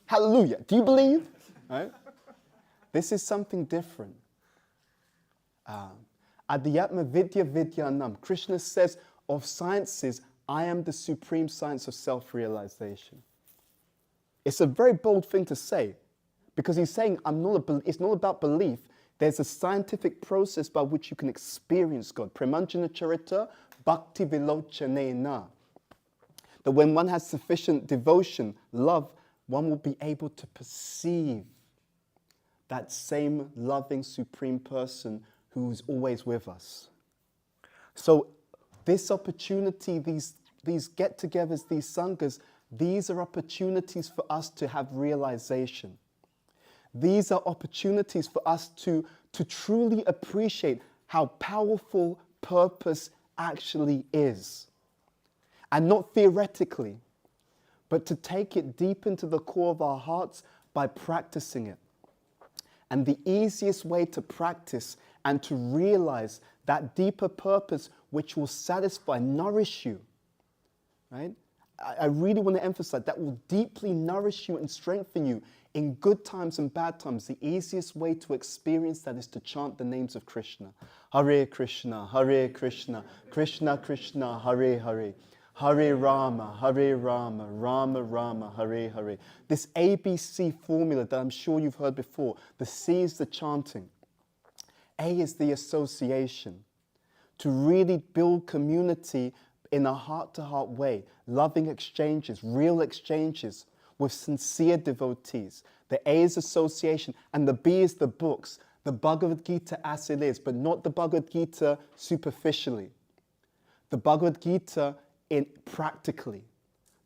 Hallelujah. Do you believe? Right? This is something different. Adhyatma Vidya Vidyanam. Krishna says of sciences, I am the supreme science of self-realization. It's a very bold thing to say because he's saying it's not about belief. There's a scientific process by which you can experience God. Premanjana Charita Bhakti Vilochanena. That when one has sufficient devotion, love, one will be able to perceive that same loving supreme person who is always with us. So this opportunity, these get-togethers, these sanghas, these are opportunities for us to have realization. These are opportunities for us to truly appreciate how powerful purpose actually is. And not theoretically, but to take it deep into the core of our hearts by practicing it. And the easiest way to practice and to realize that deeper purpose which will satisfy, nourish you, right? I really want to emphasize that will deeply nourish you and strengthen you in good times and bad times. The easiest way to experience that is to chant the names of Krishna. Hare Krishna, Hare Krishna, Krishna Krishna, Hare Hare. Hare Rama, Rama Rama, Hare Hare. This ABC formula that I'm sure you've heard before. The C is the chanting. A is the association. To really build community in a heart-to-heart way. Loving exchanges, real exchanges with sincere devotees. The A is association and the B is the books. The Bhagavad Gita as it is, but not the Bhagavad Gita superficially. The Bhagavad Gita practically,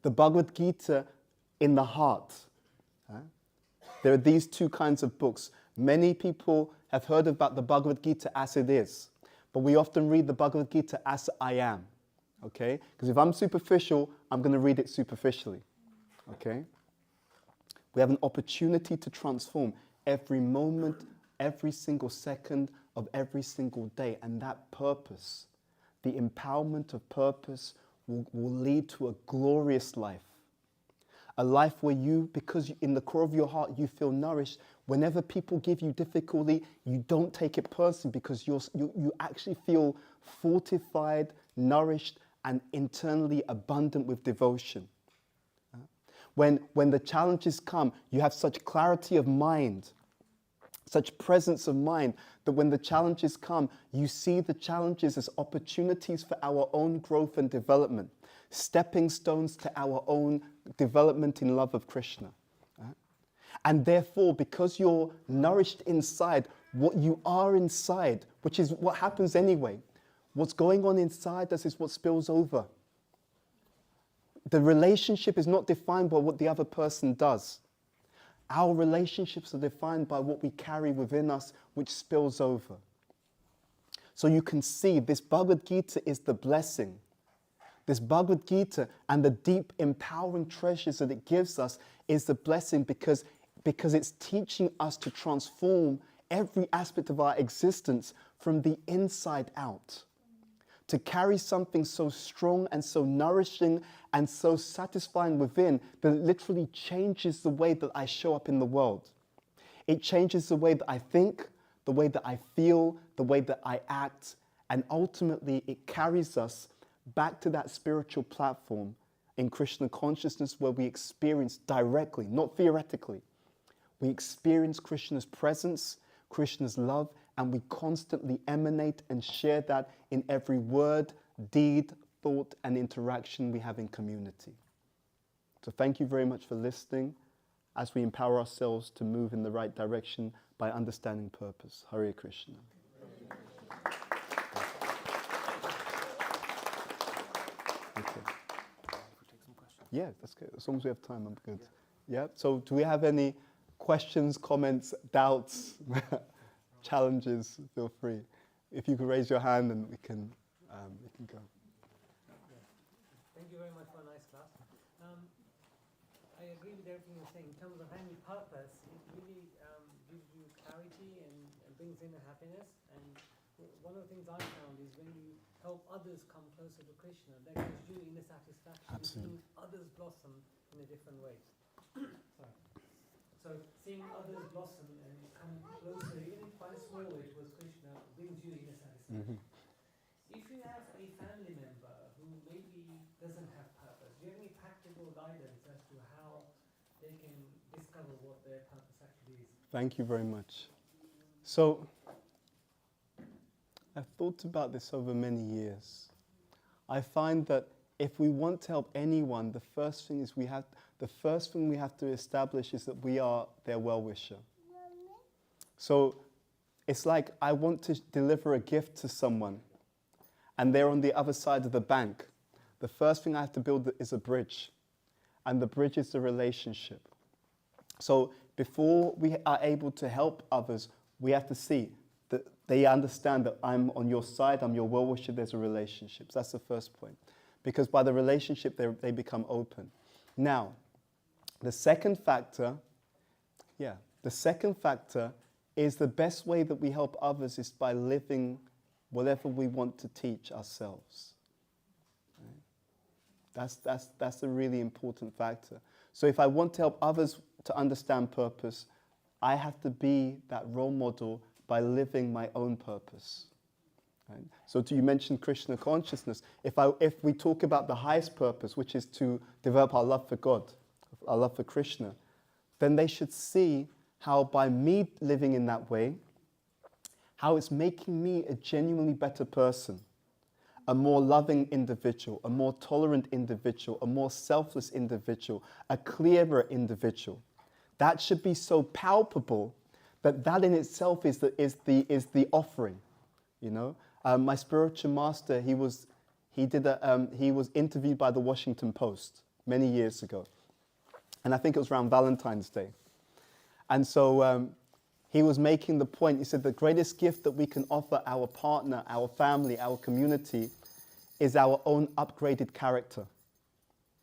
the Bhagavad Gita in the heart. There are these two kinds of books. Many people have heard about the Bhagavad Gita as it is, but we often read the Bhagavad Gita as I am, okay? Because if I'm superficial, I'm going to read it superficially, okay? We have an opportunity to transform every moment, every single second of every single day, and that purpose, the empowerment of purpose, will lead to a glorious life. A life where you, because in the core of your heart you feel nourished, whenever people give you difficulty, you don't take it personally because you actually feel fortified, nourished, and internally abundant with devotion. When the challenges come, you have such clarity of mind, such presence of mind, that when the challenges come, you see the challenges as opportunities for our own growth and development, stepping stones to our own development in love of Krishna. And therefore, because you're nourished inside, what you are inside, which is what happens anyway, what's going on inside us is what spills over. The relationship is not defined by what the other person does. Our relationships are defined by what we carry within us, which spills over. So you can see this Bhagavad Gita is the blessing. This Bhagavad Gita and the deep empowering treasures that it gives us is the blessing because it's teaching us to transform every aspect of our existence from the inside out. To carry something so strong and so nourishing and so satisfying within that it literally changes the way that I show up in the world. It changes the way that I think, the way that I feel, the way that I act, and ultimately it carries us back to that spiritual platform in Krishna consciousness where we experience directly, not theoretically. We experience Krishna's presence, Krishna's love, and we constantly emanate and share that in every word, deed, thought, and interaction we have in community. So thank you very much for listening as we empower ourselves to move in the right direction by understanding purpose. Hare Krishna. Okay. Yeah, that's good. As long as we have time, I'm good. Yeah, so do we have any questions, comments, doubts? Challenges, feel free. If you could raise your hand and we can go. Thank you very much for a nice class. I agree with everything you're saying. In terms of having purpose, it really gives you clarity and brings in a happiness. And one of the things I found is when you help others come closer to Krishna, that gives you inner satisfaction. Absolutely. Seeing others blossom in a different way. Sorry. So seeing others blossom and come closer, even if by a small way towards Krishna, brings you inner satisfaction. If you have a family member who maybe doesn't have purpose, do you have any practical guidance as to how they can discover what their purpose actually is? Thank you very much. So, I've thought about this over many years. I find that if we want to help anyone, the first thing we have to establish is that we are their well-wisher. So it's like I want to deliver a gift to someone and they're on the other side of the bank. The first thing I have to build is a bridge, and the bridge is the relationship. So before we are able to help others, we have to see that they understand that I'm on your side, I'm your well-wisher, there's a relationship. So that's the first point. Because by the relationship, they become open. Now, the second factor is the best way that we help others is by living whatever we want to teach ourselves. Right? That's a really important factor. So if I want to help others to understand purpose, I have to be that role model by living my own purpose. Right? So you mentioned Krishna consciousness. If we talk about the highest purpose, which is to develop our love for God, our love for Krishna, then they should see how by me living in that way, how it's making me a genuinely better person, a more loving individual, a more tolerant individual, a more selfless individual, a clearer individual. That should be so palpable that in itself is the offering. You know, my spiritual master, he was interviewed by the Washington Post many years ago, and I think it was around Valentine's Day. And so he was making the point, he said the greatest gift that we can offer our partner, our family, our community is our own upgraded character,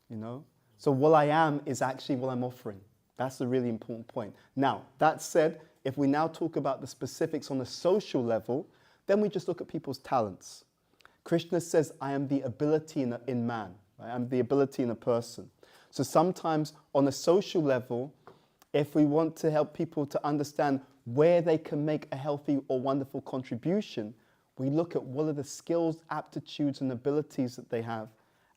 you know? So what I am is actually what I'm offering. That's a really important point. Now, that said, if we now talk about the specifics on a social level, then we just look at people's talents. Krishna says, I am the ability in man. Right? I'm the ability in a person. So sometimes on a social level, if we want to help people to understand where they can make a healthy or wonderful contribution, we look at what are the skills, aptitudes, and abilities that they have,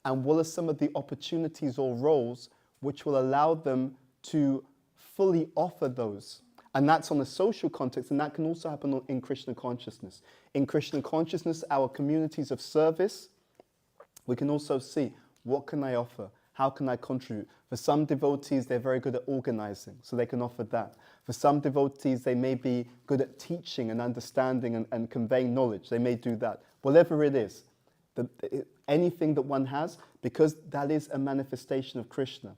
and what are some of the opportunities or roles which will allow them to fully offer those. And that's on a social context, and that can also happen in Krishna consciousness. In Krishna consciousness, our communities of service, we can also see, what can I offer? How can I contribute? For some devotees, they're very good at organizing, so they can offer that. For some devotees, they may be good at teaching and understanding and conveying knowledge. They may do that. Whatever it is, anything that one has, because that is a manifestation of Krishna.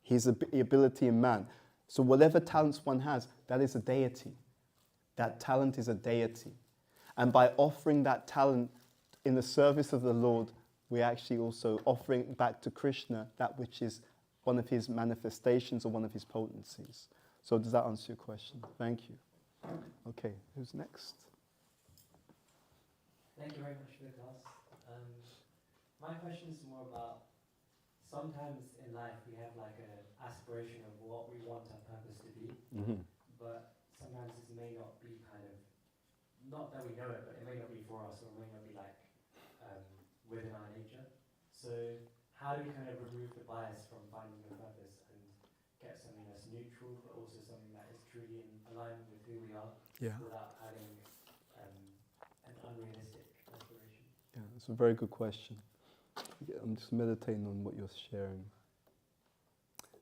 His ability in man. So whatever talents one has, that is a deity. That talent is a deity. And by offering that talent in the service of the Lord, we're actually also offering back to Krishna that which is one of his manifestations or one of his potencies. So does that answer your question? Thank you. Okay, who's next? Thank you very much for the class. My question is more about, sometimes in life we have like an aspiration of what we want our purpose to be, but sometimes it may not be kind of, not that we know it, but it may not be for us, or it may not be like within our nature. So how do we kind of remove the bias from finding your purpose and get something that's neutral, but also something that is truly in alignment with who we are, without having an unrealistic aspiration? Yeah, that's a very good question. Yeah, I'm just meditating on what you're sharing.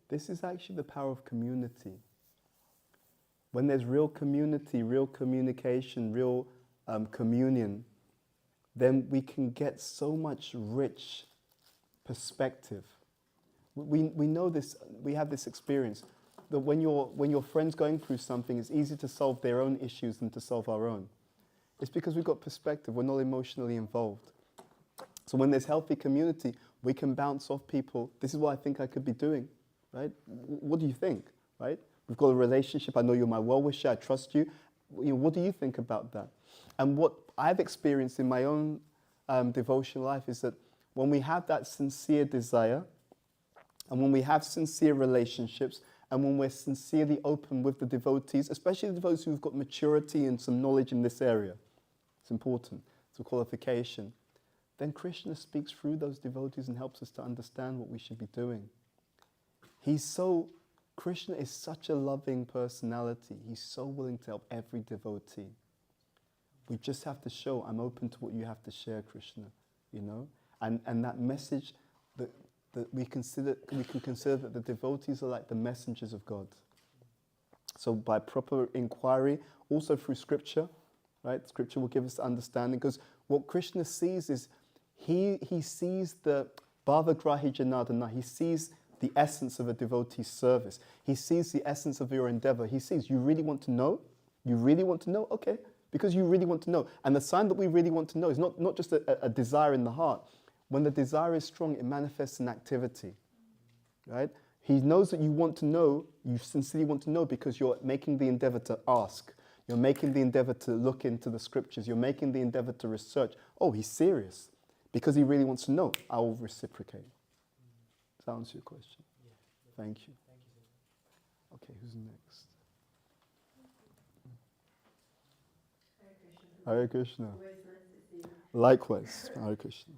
This is actually the power of community. When there's real community, real communication, real communion, then we can get so much rich perspective. We know this, we have this experience, that when your friend's going through something, it's easier to solve their own issues than to solve our own. It's because we've got perspective, we're not emotionally involved. So when there's healthy community, we can bounce off people. This is what I think I could be doing, right? What do you think, right? We've got a relationship. I know you're my well-wisher. I trust you. What do you think about that? And what I've experienced in my own devotional life is that when we have that sincere desire, and when we have sincere relationships, and when we're sincerely open with the devotees, especially the devotees who've got maturity and some knowledge in this area, it's important, it's a qualification, then Krishna speaks through those devotees and helps us to understand what we should be doing. Krishna is such a loving personality. He's so willing to help every devotee. We just have to show, I'm open to what you have to share, Krishna, you know? And that message, that we can consider that the devotees are like the messengers of God. So by proper inquiry, also through scripture, right? Scripture will give us understanding, because what Krishna sees is, he sees the bhavagrahi janardana, he sees the essence of a devotee's service. He sees the essence of your endeavor. He sees, you really want to know? You really want to know? Okay, Because you really want to know. And the sign that we really want to know is not just a desire in the heart. When the desire is strong, it manifests in activity. Right? He knows that you want to know, you sincerely want to know because you're making the endeavor to ask. You're making the endeavor to look into the scriptures. You're making the endeavor to research. Oh, he's serious. Because he really wants to know, I will reciprocate. Does that answer your question? Yeah. Thank you. Thank you, sir. Okay, who's next? Hare Hare Krishna. Krishna. Always nice to see you. Likewise, Hare Krishna.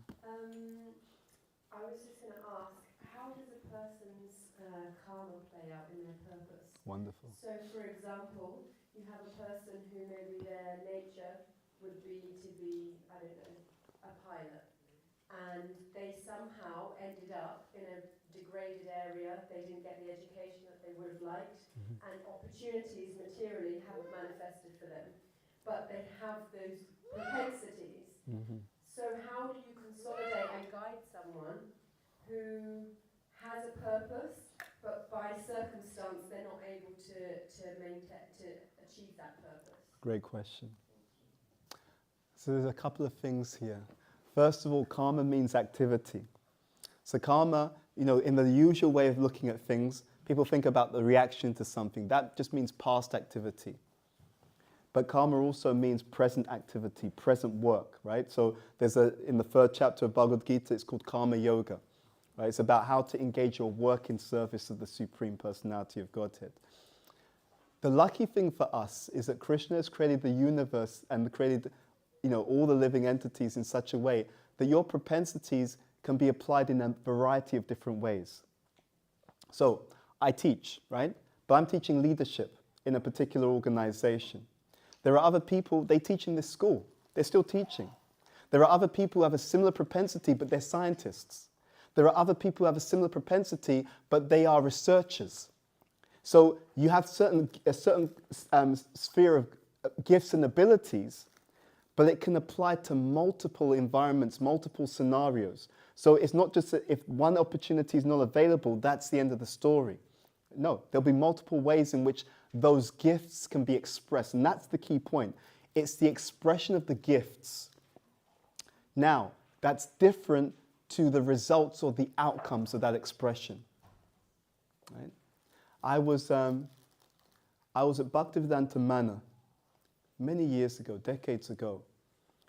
I was just going to ask, how does a person's karma play out in their purpose? Wonderful. So, for example, you have a person who maybe their nature would be to be, I don't know, a pilot. And they somehow ended up in a degraded area. They didn't get the education that they would have liked. And opportunities materially haven't manifested for them. But they have those propensities. So how do you consolidate and guide someone who has a purpose, but by circumstance they're not able to maintain, to achieve that purpose? Great question. So there's a couple of things here. First of all, karma means activity. So karma, in the usual way of looking at things, people think about the reaction to something. That just means past activity. But karma also means present activity, present work, right? So there's in the 3rd chapter of Bhagavad Gita, it's called Karma Yoga, right? It's about how to engage your work in service of the Supreme Personality of Godhead. The lucky thing for us is that Krishna has created the universe and created, all the living entities in such a way that your propensities can be applied in a variety of different ways. So I teach, right? But I'm teaching leadership in a particular organization. There are other people, they teach in this school. They're still teaching. There are other people who have a similar propensity, but they're scientists. There are other people who have a similar propensity, but they are researchers. So you have a certain sphere of gifts and abilities, but it can apply to multiple environments, multiple scenarios. So it's not just that if one opportunity is not available, that's the end of the story. No, there'll be multiple ways in which those gifts can be expressed. And that's the key point. It's the expression of the gifts. Now, that's different to the results or the outcomes of that expression. Right? I was at Bhaktivedanta Manor many years ago, decades ago,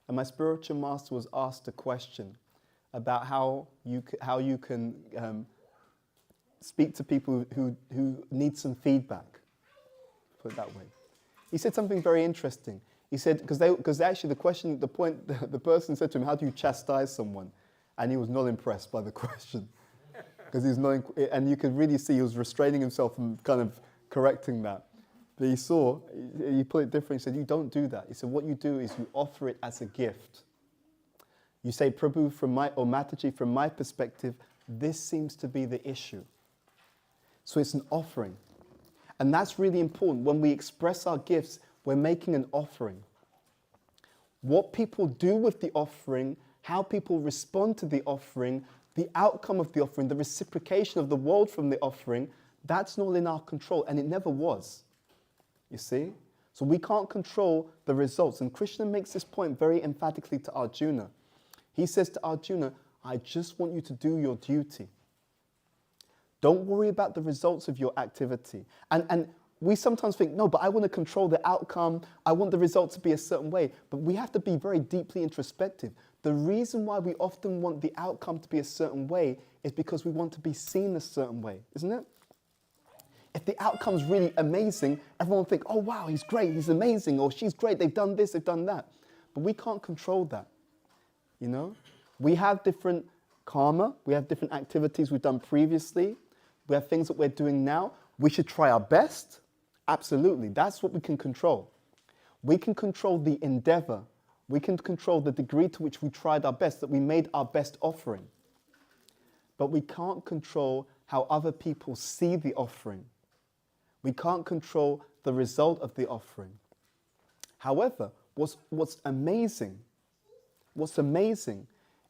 and my spiritual master was asked a question about how you can speak to people who need some feedback. Put it that way. He said something very interesting. He said, because actually the person said to him, how do you chastise someone? And he was not impressed by the question. Because he's not, and you could really see he was restraining himself from kind of correcting that. But he put it different. He said, you don't do that. He said, what you do is you offer it as a gift. You say, Prabhu, or Mataji, from my perspective, this seems to be the issue. So it's an offering. And that's really important. When we express our gifts, we're making an offering. What people do with the offering, how people respond to the offering, the outcome of the offering, the reciprocation of the world from the offering, that's not in our control, and it never was. You see? So we can't control the results. And Krishna makes this point very emphatically to Arjuna. He says to Arjuna, I just want you to do your duty. Don't worry about the results of your activity. And we sometimes think, no, but I want to control the outcome. I want the result to be a certain way. But we have to be very deeply introspective. The reason why we often want the outcome to be a certain way is because we want to be seen a certain way, isn't it? If the outcome's really amazing, everyone will think, oh, wow, he's great, he's amazing, or she's great, they've done this, they've done that. But we can't control that, you know? We have different karma, we have different activities we've done previously, we have things that we're doing now. We should try our best, absolutely, that's what we can control. We can control the endeavor, we can control the degree to which we tried our best, that we made our best offering. But we can't control how other people see the offering. We can't control the result of the offering. However, what's amazing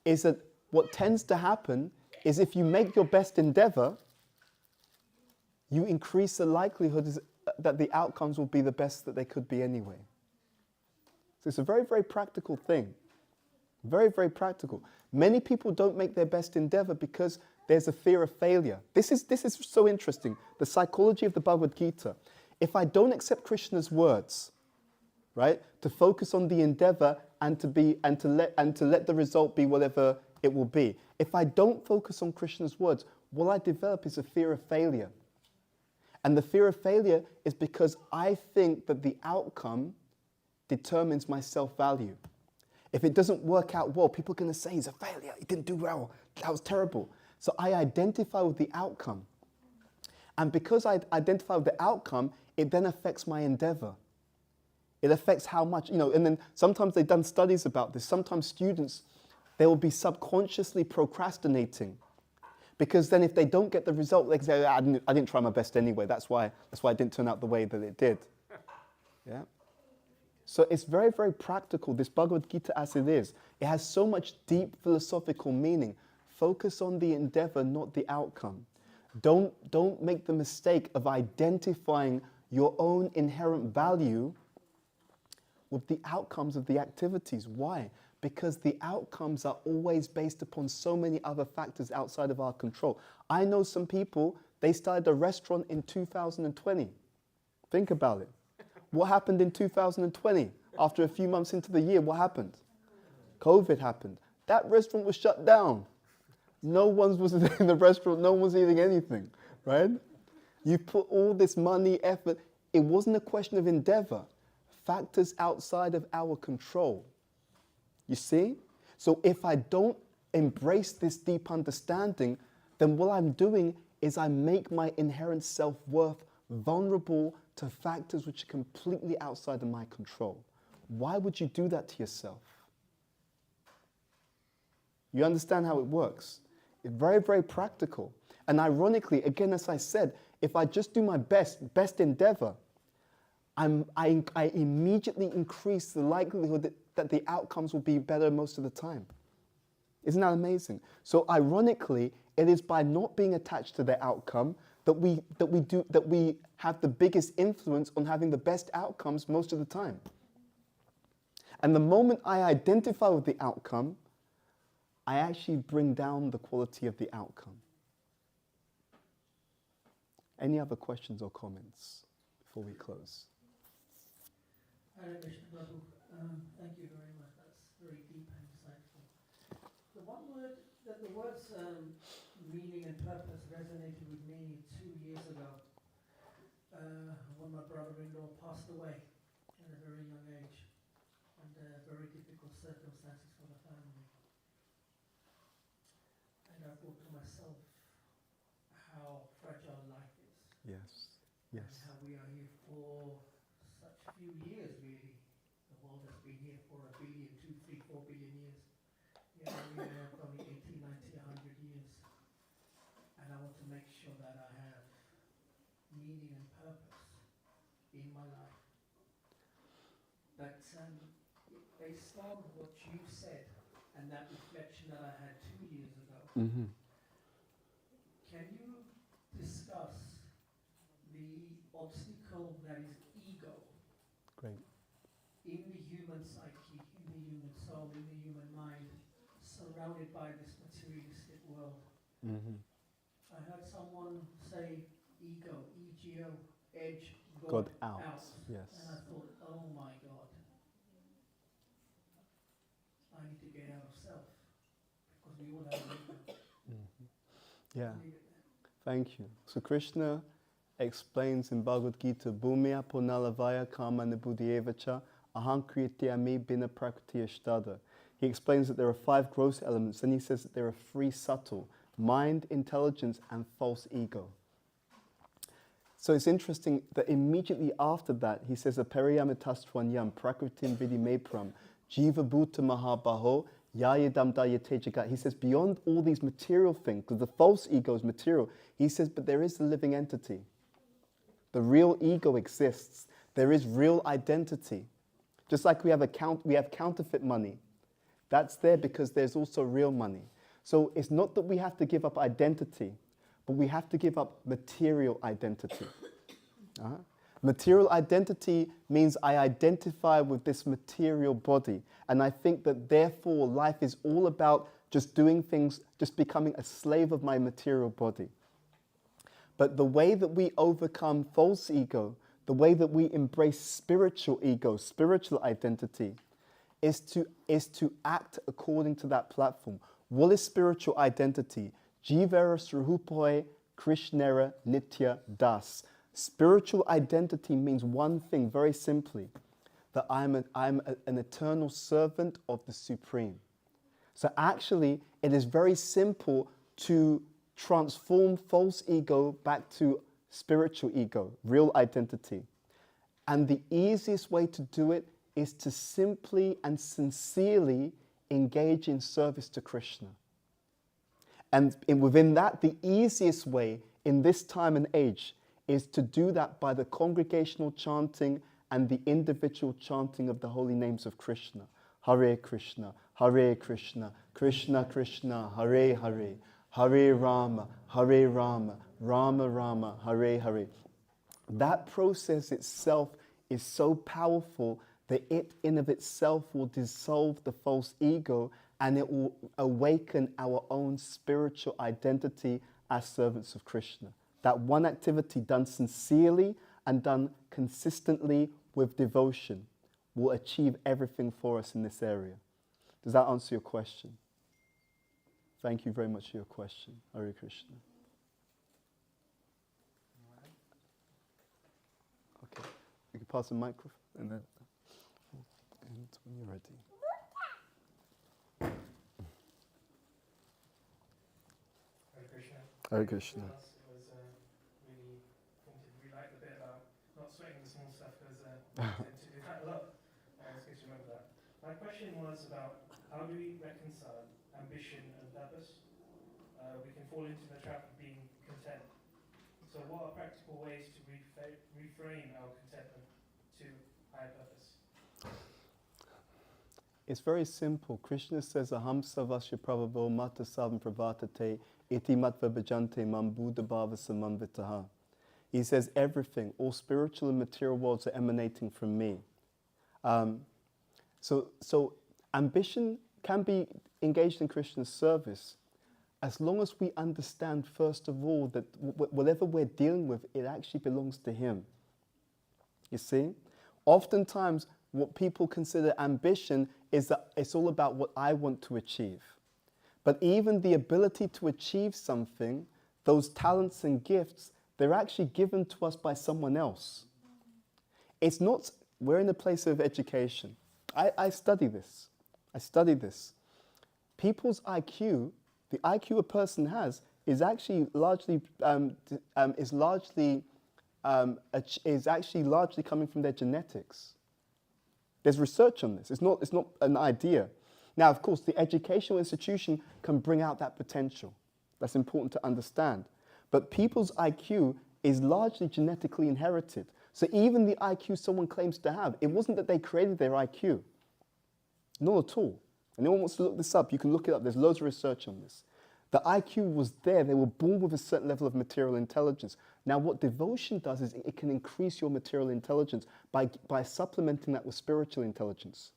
is that what tends to happen is if you make your best endeavor, you increase the likelihood that the outcomes will be the best that they could be anyway. So it's a very, very practical thing. Very, very practical. Many people don't make their best endeavor because there's a fear of failure. This is so interesting. The psychology of the Bhagavad Gita. If I don't accept Krishna's words, right, to focus on the endeavor and to let the result be whatever it will be. If I don't focus on Krishna's words, what I develop is a fear of failure. And the fear of failure is because I think that the outcome determines my self-value. If it doesn't work out well, people are going to say he's a failure, he didn't do well, that was terrible. So I identify with the outcome. And because I identify with the outcome, it then affects my endeavor. It affects how much, and then sometimes they've done studies about this. Sometimes students, they will be subconsciously procrastinating. Because then if they don't get the result, they can say, I didn't try my best anyway. That's why it didn't turn out the way that it did. Yeah. So it's very, very practical, this Bhagavad Gita as it is. It has so much deep philosophical meaning. Focus on the endeavor, not the outcome. Don't make the mistake of identifying your own inherent value with the outcomes of the activities. Why? Because the outcomes are always based upon so many other factors outside of our control. I know some people, they started a restaurant in 2020. Think about it. What happened in 2020? After a few months into the year, what happened? COVID happened. That restaurant was shut down. No one was in the restaurant, no one was eating anything, right? You put all this money, effort. It wasn't a question of endeavor. Factors outside of our control. You see? So if I don't embrace this deep understanding, then what I'm doing is I make my inherent self-worth vulnerable to factors which are completely outside of my control. Why would you do that to yourself? You understand how it works? It's very, very practical. And ironically, again, as I said, if I just do my best endeavor, I immediately increase the likelihood that the outcomes will be better most of the time. Isn't that amazing? So ironically, it is by not being attached to the outcome that we have the biggest influence on having the best outcomes most of the time. And the moment I identify with the outcome, I actually bring down the quality of the outcome. Any other questions or comments before we close? Hare Krishna Prabhu, thank you very much. That's very deep and insightful. The words meaning and purpose resonated with me 2 years ago when my brother-in-law passed away at a very young age, under very difficult circumstances for the family. And I thought to myself how fragile life is. Yes. And how we are here for such few years, really. The world has been here for 1 billion, 2, 3, 4 billion years. Yeah, we have only 80, 90, 100 years. And I want to make sure that I have meaning and purpose in my life. But based on what you said and that reflection that I had 2 years ago, can you discuss the obstacle that is ego? Great. In the human psyche, in the human soul, in the human mind, surrounded by this materialistic world. I heard someone say ego, E-G-O, edge, God out. Yes. And I thought, oh my God, I need to get out of self, because we all have an ego. Yeah. Thank you. So Krishna explains in Bhagavad Gita, Bhumya punalavaya kamana buddhyevacha aham krityami bina prakriti ashtadha. He explains that there are 5 gross elements, and he says that there are 3 subtle: mind, intelligence, and false ego. So it's interesting that immediately after that, he says, Apariyamitastvanyam prakritim vidimepram jiva bhuta mahabaho yayadam dayate jagat. He says, beyond all these material things, because the false ego is material, he says, but there is the living entity. The real ego exists. There is real identity. Just like we have counterfeit money. That's there because there's also real money. So it's not that we have to give up identity, but we have to give up material identity. Material identity means I identify with this material body. And I think that therefore life is all about just doing things, just becoming a slave of my material body. But the way that we overcome false ego, the way that we embrace spiritual ego, spiritual identity, is to act according to that platform. What is spiritual identity? Jivera Sruhupoe Krishnera Nitya Das. Spiritual identity means one thing, very simply, that I'm an eternal servant of the Supreme. So actually, it is very simple to transform false ego back to spiritual ego, real identity. And the easiest way to do it is to simply and sincerely engage in service to Krishna. And within that, the easiest way in this time and age is to do that by the congregational chanting and the individual chanting of the holy names of Krishna. Hare Krishna, Krishna Krishna, Hare Hare, Hare Rama, Rama Rama, Hare Hare. That process itself is so powerful that it in of itself will dissolve the false ego and it will awaken our own spiritual identity as servants of Krishna. That one activity done sincerely and done consistently with devotion will achieve everything for us in this area. Does that answer your question? Thank you very much for your question. Hare Krishna. Okay, you can pass the microphone and then when you're ready. Hare Krishna. Hare Krishna. It was really informative. We like the bit about not sweating the small stuff because we tend to do that a lot. It's good to remember that. My question was about how do we reconcile ambition and purpose? We can fall into the trap of being content. So what are practical ways to reframe our contentment to higher purpose? It's very simple. Krishna says, Aham savasya prabhavo mata savam pravatate iti matva bhajante mam Bhuta Bhavana samamvitaha. He says everything, all spiritual and material worlds are emanating from me. So ambition can be engaged in Krishna's service as long as we understand, first of all, that whatever we're dealing with, it actually belongs to Him. You see? Oftentimes, what people consider ambition is that it's all about what I want to achieve. But even the ability to achieve something, those talents and gifts, they're actually given to us by someone else. It's not, we're in a place of education. I study this. People's IQ, the IQ a person has, is actually largely coming from their genetics. There's research on this. It's not an idea. Now, of course, the educational institution can bring out that potential. That's important to understand. But people's IQ is largely genetically inherited. So even the IQ someone claims to have, it wasn't that they created their IQ. Not at all. Anyone wants to look this up, you can look it up. There's loads of research on this. The IQ was there. They were born with a certain level of material intelligence. Now, what devotion does is it can increase your material intelligence by supplementing that with spiritual intelligence.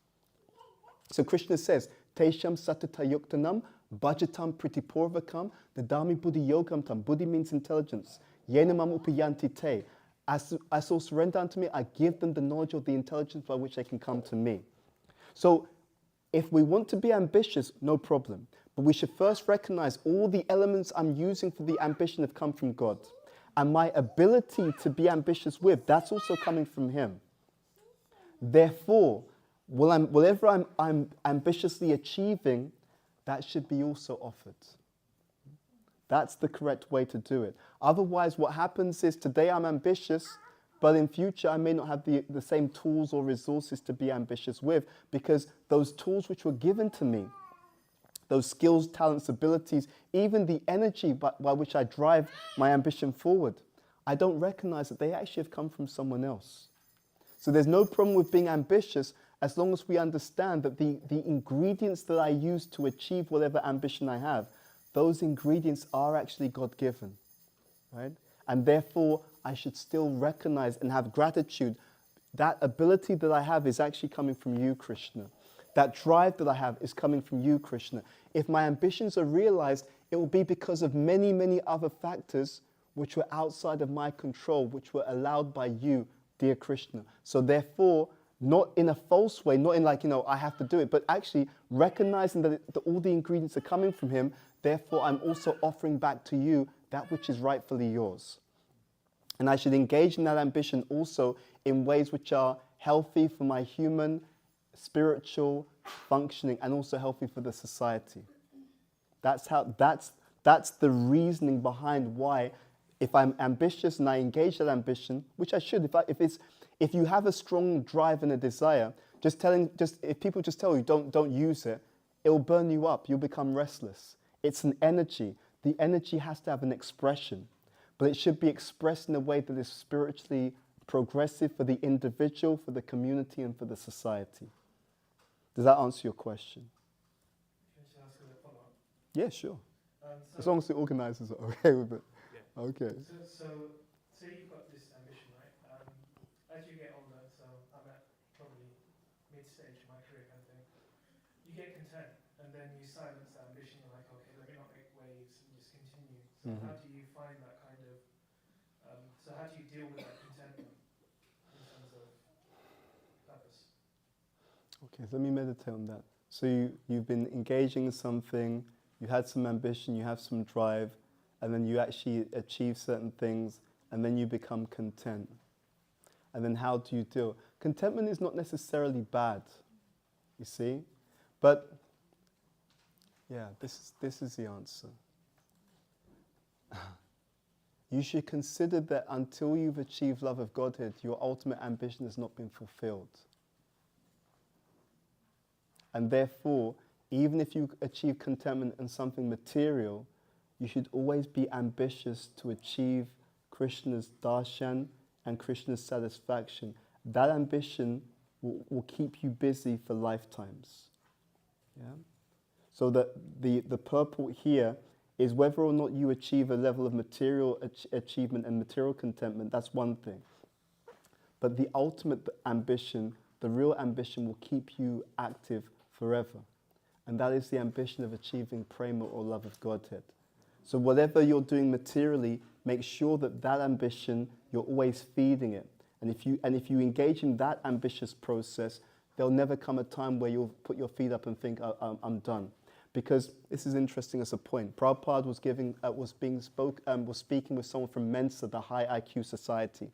So Krishna says, Tesham satata yuktanam, bhajatam pritipurvakam, dadami buddhi yogam tam. Buddhi means intelligence. Yenamam upayanti te. As all surrender unto me, I give them the knowledge of the intelligence by which they can come to me. So, if we want to be ambitious, no problem. But we should first recognize all the elements I'm using for the ambition have come from God. And my ability to be ambitious with, that's also coming from Him. Therefore, whatever I'm ambitiously achieving, that should be also offered. That's the correct way to do it. Otherwise, what happens is today I'm ambitious, but in future I may not have the same tools or resources to be ambitious with, because those tools which were given to me, those skills, talents, abilities, even the energy by which I drive my ambition forward, I don't recognize that they actually have come from someone else. So there's no problem with being ambitious as long as we understand that the ingredients that I use to achieve whatever ambition I have, those ingredients are actually God-given, right? And therefore, I should still recognize and have gratitude. That ability that I have is actually coming from you, Krishna. That drive that I have is coming from you, Krishna. If my ambitions are realized, it will be because of many, many other factors which were outside of my control, which were allowed by you, dear Krishna. So therefore, not in a false way, not in like, I have to do it, but actually recognizing that all the ingredients are coming from him, therefore I'm also offering back to you that which is rightfully yours. And I should engage in that ambition also in ways which are healthy for my human, spiritual functioning, and also healthy for the society. That's the reasoning behind why, if I'm ambitious and I engage that ambition, which I should, if you have a strong drive and a desire, if people just tell you don't use it, it will burn you up. You'll become restless. It's an energy. The energy has to have an expression, but it should be expressed in a way that is spiritually progressive for the individual, for the community, and for the society. Does that answer your question? Can I ask a follow-up? Yeah, sure. So, As long as the organizers are okay with it. Yeah. Okay. So say you've got this ambition, right? As you get older, so I'm at probably mid-stage in my career kind of thing, you get content, and then you silence that ambition. You're like, okay, let me not make waves and just continue. So how do you find that kind of, so how do you deal with that contentment in terms of purpose? Okay, so let me meditate on that. So you've been engaging in something, you had some ambition, you have some drive, and then you actually achieve certain things, and then you become content. And then how do you deal? Contentment is not necessarily bad, you see? But, yeah, this is the answer. You should consider that until you've achieved love of Godhead, your ultimate ambition has not been fulfilled. And therefore, even if you achieve contentment in something material, you should always be ambitious to achieve Krishna's darshan and Krishna's satisfaction. That ambition will keep you busy for lifetimes. Yeah? So that the purport here is whether or not you achieve a level of material achievement and material contentment, that's one thing. But the ultimate ambition, the real ambition, will keep you active forever. And that is the ambition of achieving prema or love of Godhead. So whatever you're doing materially, make sure that ambition, you're always feeding it. And if you engage in that ambitious process, there'll never come a time where you'll put your feet up and think, I'm done. Because this is interesting as a point. Prabhupada was speaking with someone from Mensa, the high IQ society.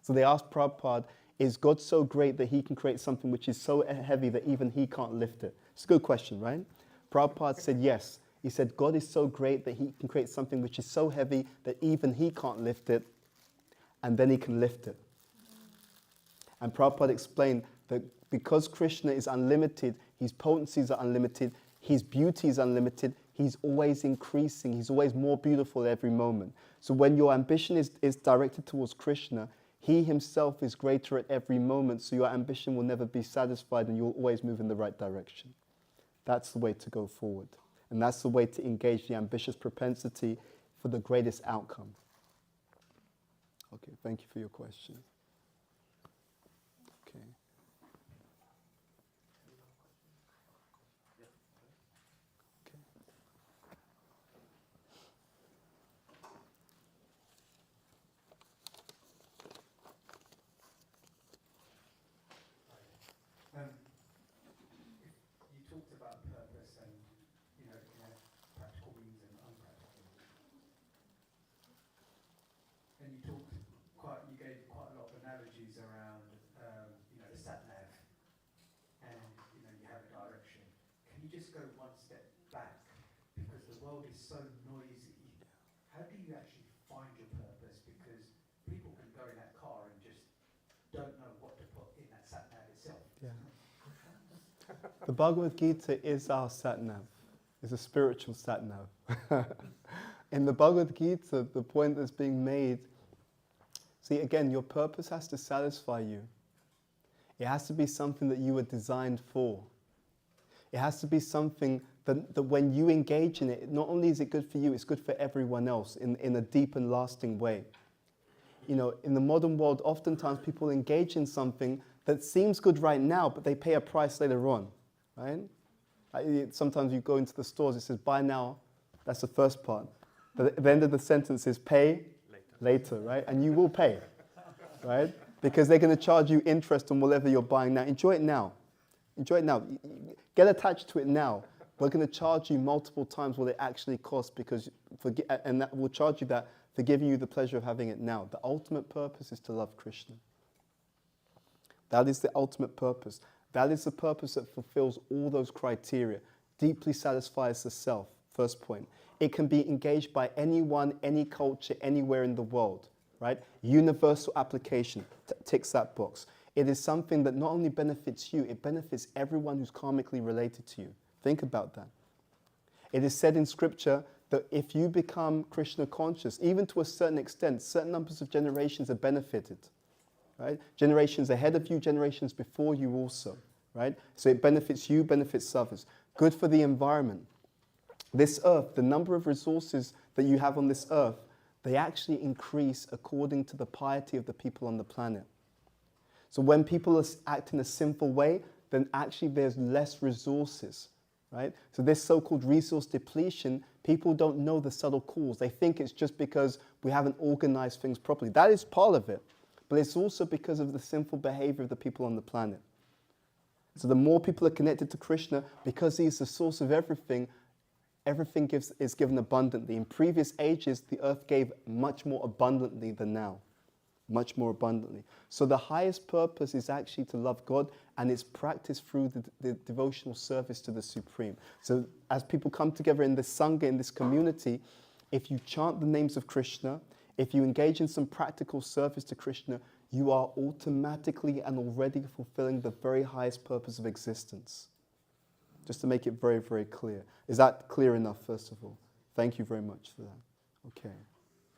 So they asked Prabhupada, is God so great that he can create something which is so heavy that even he can't lift it? It's a good question, right? Prabhupada said yes. He said God is so great that he can create something which is so heavy that even he can't lift it, and then he can lift it. And Prabhupada explained that because Krishna is unlimited, his potencies are unlimited, his beauty is unlimited, he's always increasing, he's always more beautiful at every moment. So when your ambition is directed towards Krishna, he himself is greater at every moment, so your ambition will never be satisfied and you'll always move in the right direction. That's the way to go forward. And that's the way to engage the ambitious propensity for the greatest outcome. Okay, thank you for your question. Okay. You talked about purpose and, in a practical means and unpractical means. And you gave quite a lot of analogies around, the sat-nav, and, you have a direction. Can you just go one step back? Because the world is so noisy. How do you actually find your purpose? Because people can go in that car and just don't know what to put in that sat-nav itself. Yeah. The Bhagavad Gita is our sat-nav. It's a spiritual sat-nav. In the Bhagavad Gita, the point that's being made, see, again, your purpose has to satisfy you. It has to be something that you were designed for. It has to be something that when you engage in it, not only is it good for you, it's good for everyone else in a deep and lasting way. you know, in the modern world, oftentimes people engage in something that seems good right now, but they pay a price later on, right? Sometimes you go into the stores, it says buy now, that's the first part. But at the end of the sentence is pay later, right? And you will pay, right? Because they're going to charge you interest on whatever you're buying now. Enjoy it now. Enjoy it now. Get attached to it now. We're going to charge you multiple times what it actually costs and that will charge you that for giving you the pleasure of having it now. The ultimate purpose is to love Krishna. That is the ultimate purpose. That is the purpose that fulfills all those criteria. Deeply satisfies the self, first point. It can be engaged by anyone, any culture, anywhere in the world, right? Universal application, ticks that box. It is something that not only benefits you, it benefits everyone who's karmically related to you. Think about that. It is said in scripture that if you become Krishna conscious, even to a certain extent, certain numbers of generations are benefited. Right? Generations ahead of you, generations before you also, right? So it benefits you, benefits others. Good for the environment. This earth, the number of resources that you have on this earth, they actually increase according to the piety of the people on the planet. So when people act in a sinful way, then actually there's less resources, right? So this so-called resource depletion, people don't know the subtle cause. They think it's just because we haven't organized things properly. That is part of it. But it's also because of the sinful behavior of the people on the planet. So the more people are connected to Krishna, because he is the source of everything, everything is given abundantly. In previous ages, the earth gave much more abundantly than now. Much more abundantly. So the highest purpose is actually to love God, and it's practiced through the devotional service to the Supreme. So as people come together in this Sangha, in this community, if you chant the names of Krishna, if you engage in some practical service to Krishna, you are automatically and already fulfilling the very highest purpose of existence. Just to make it very, very clear. Is that clear enough, first of all? Thank you very much for that. Okay.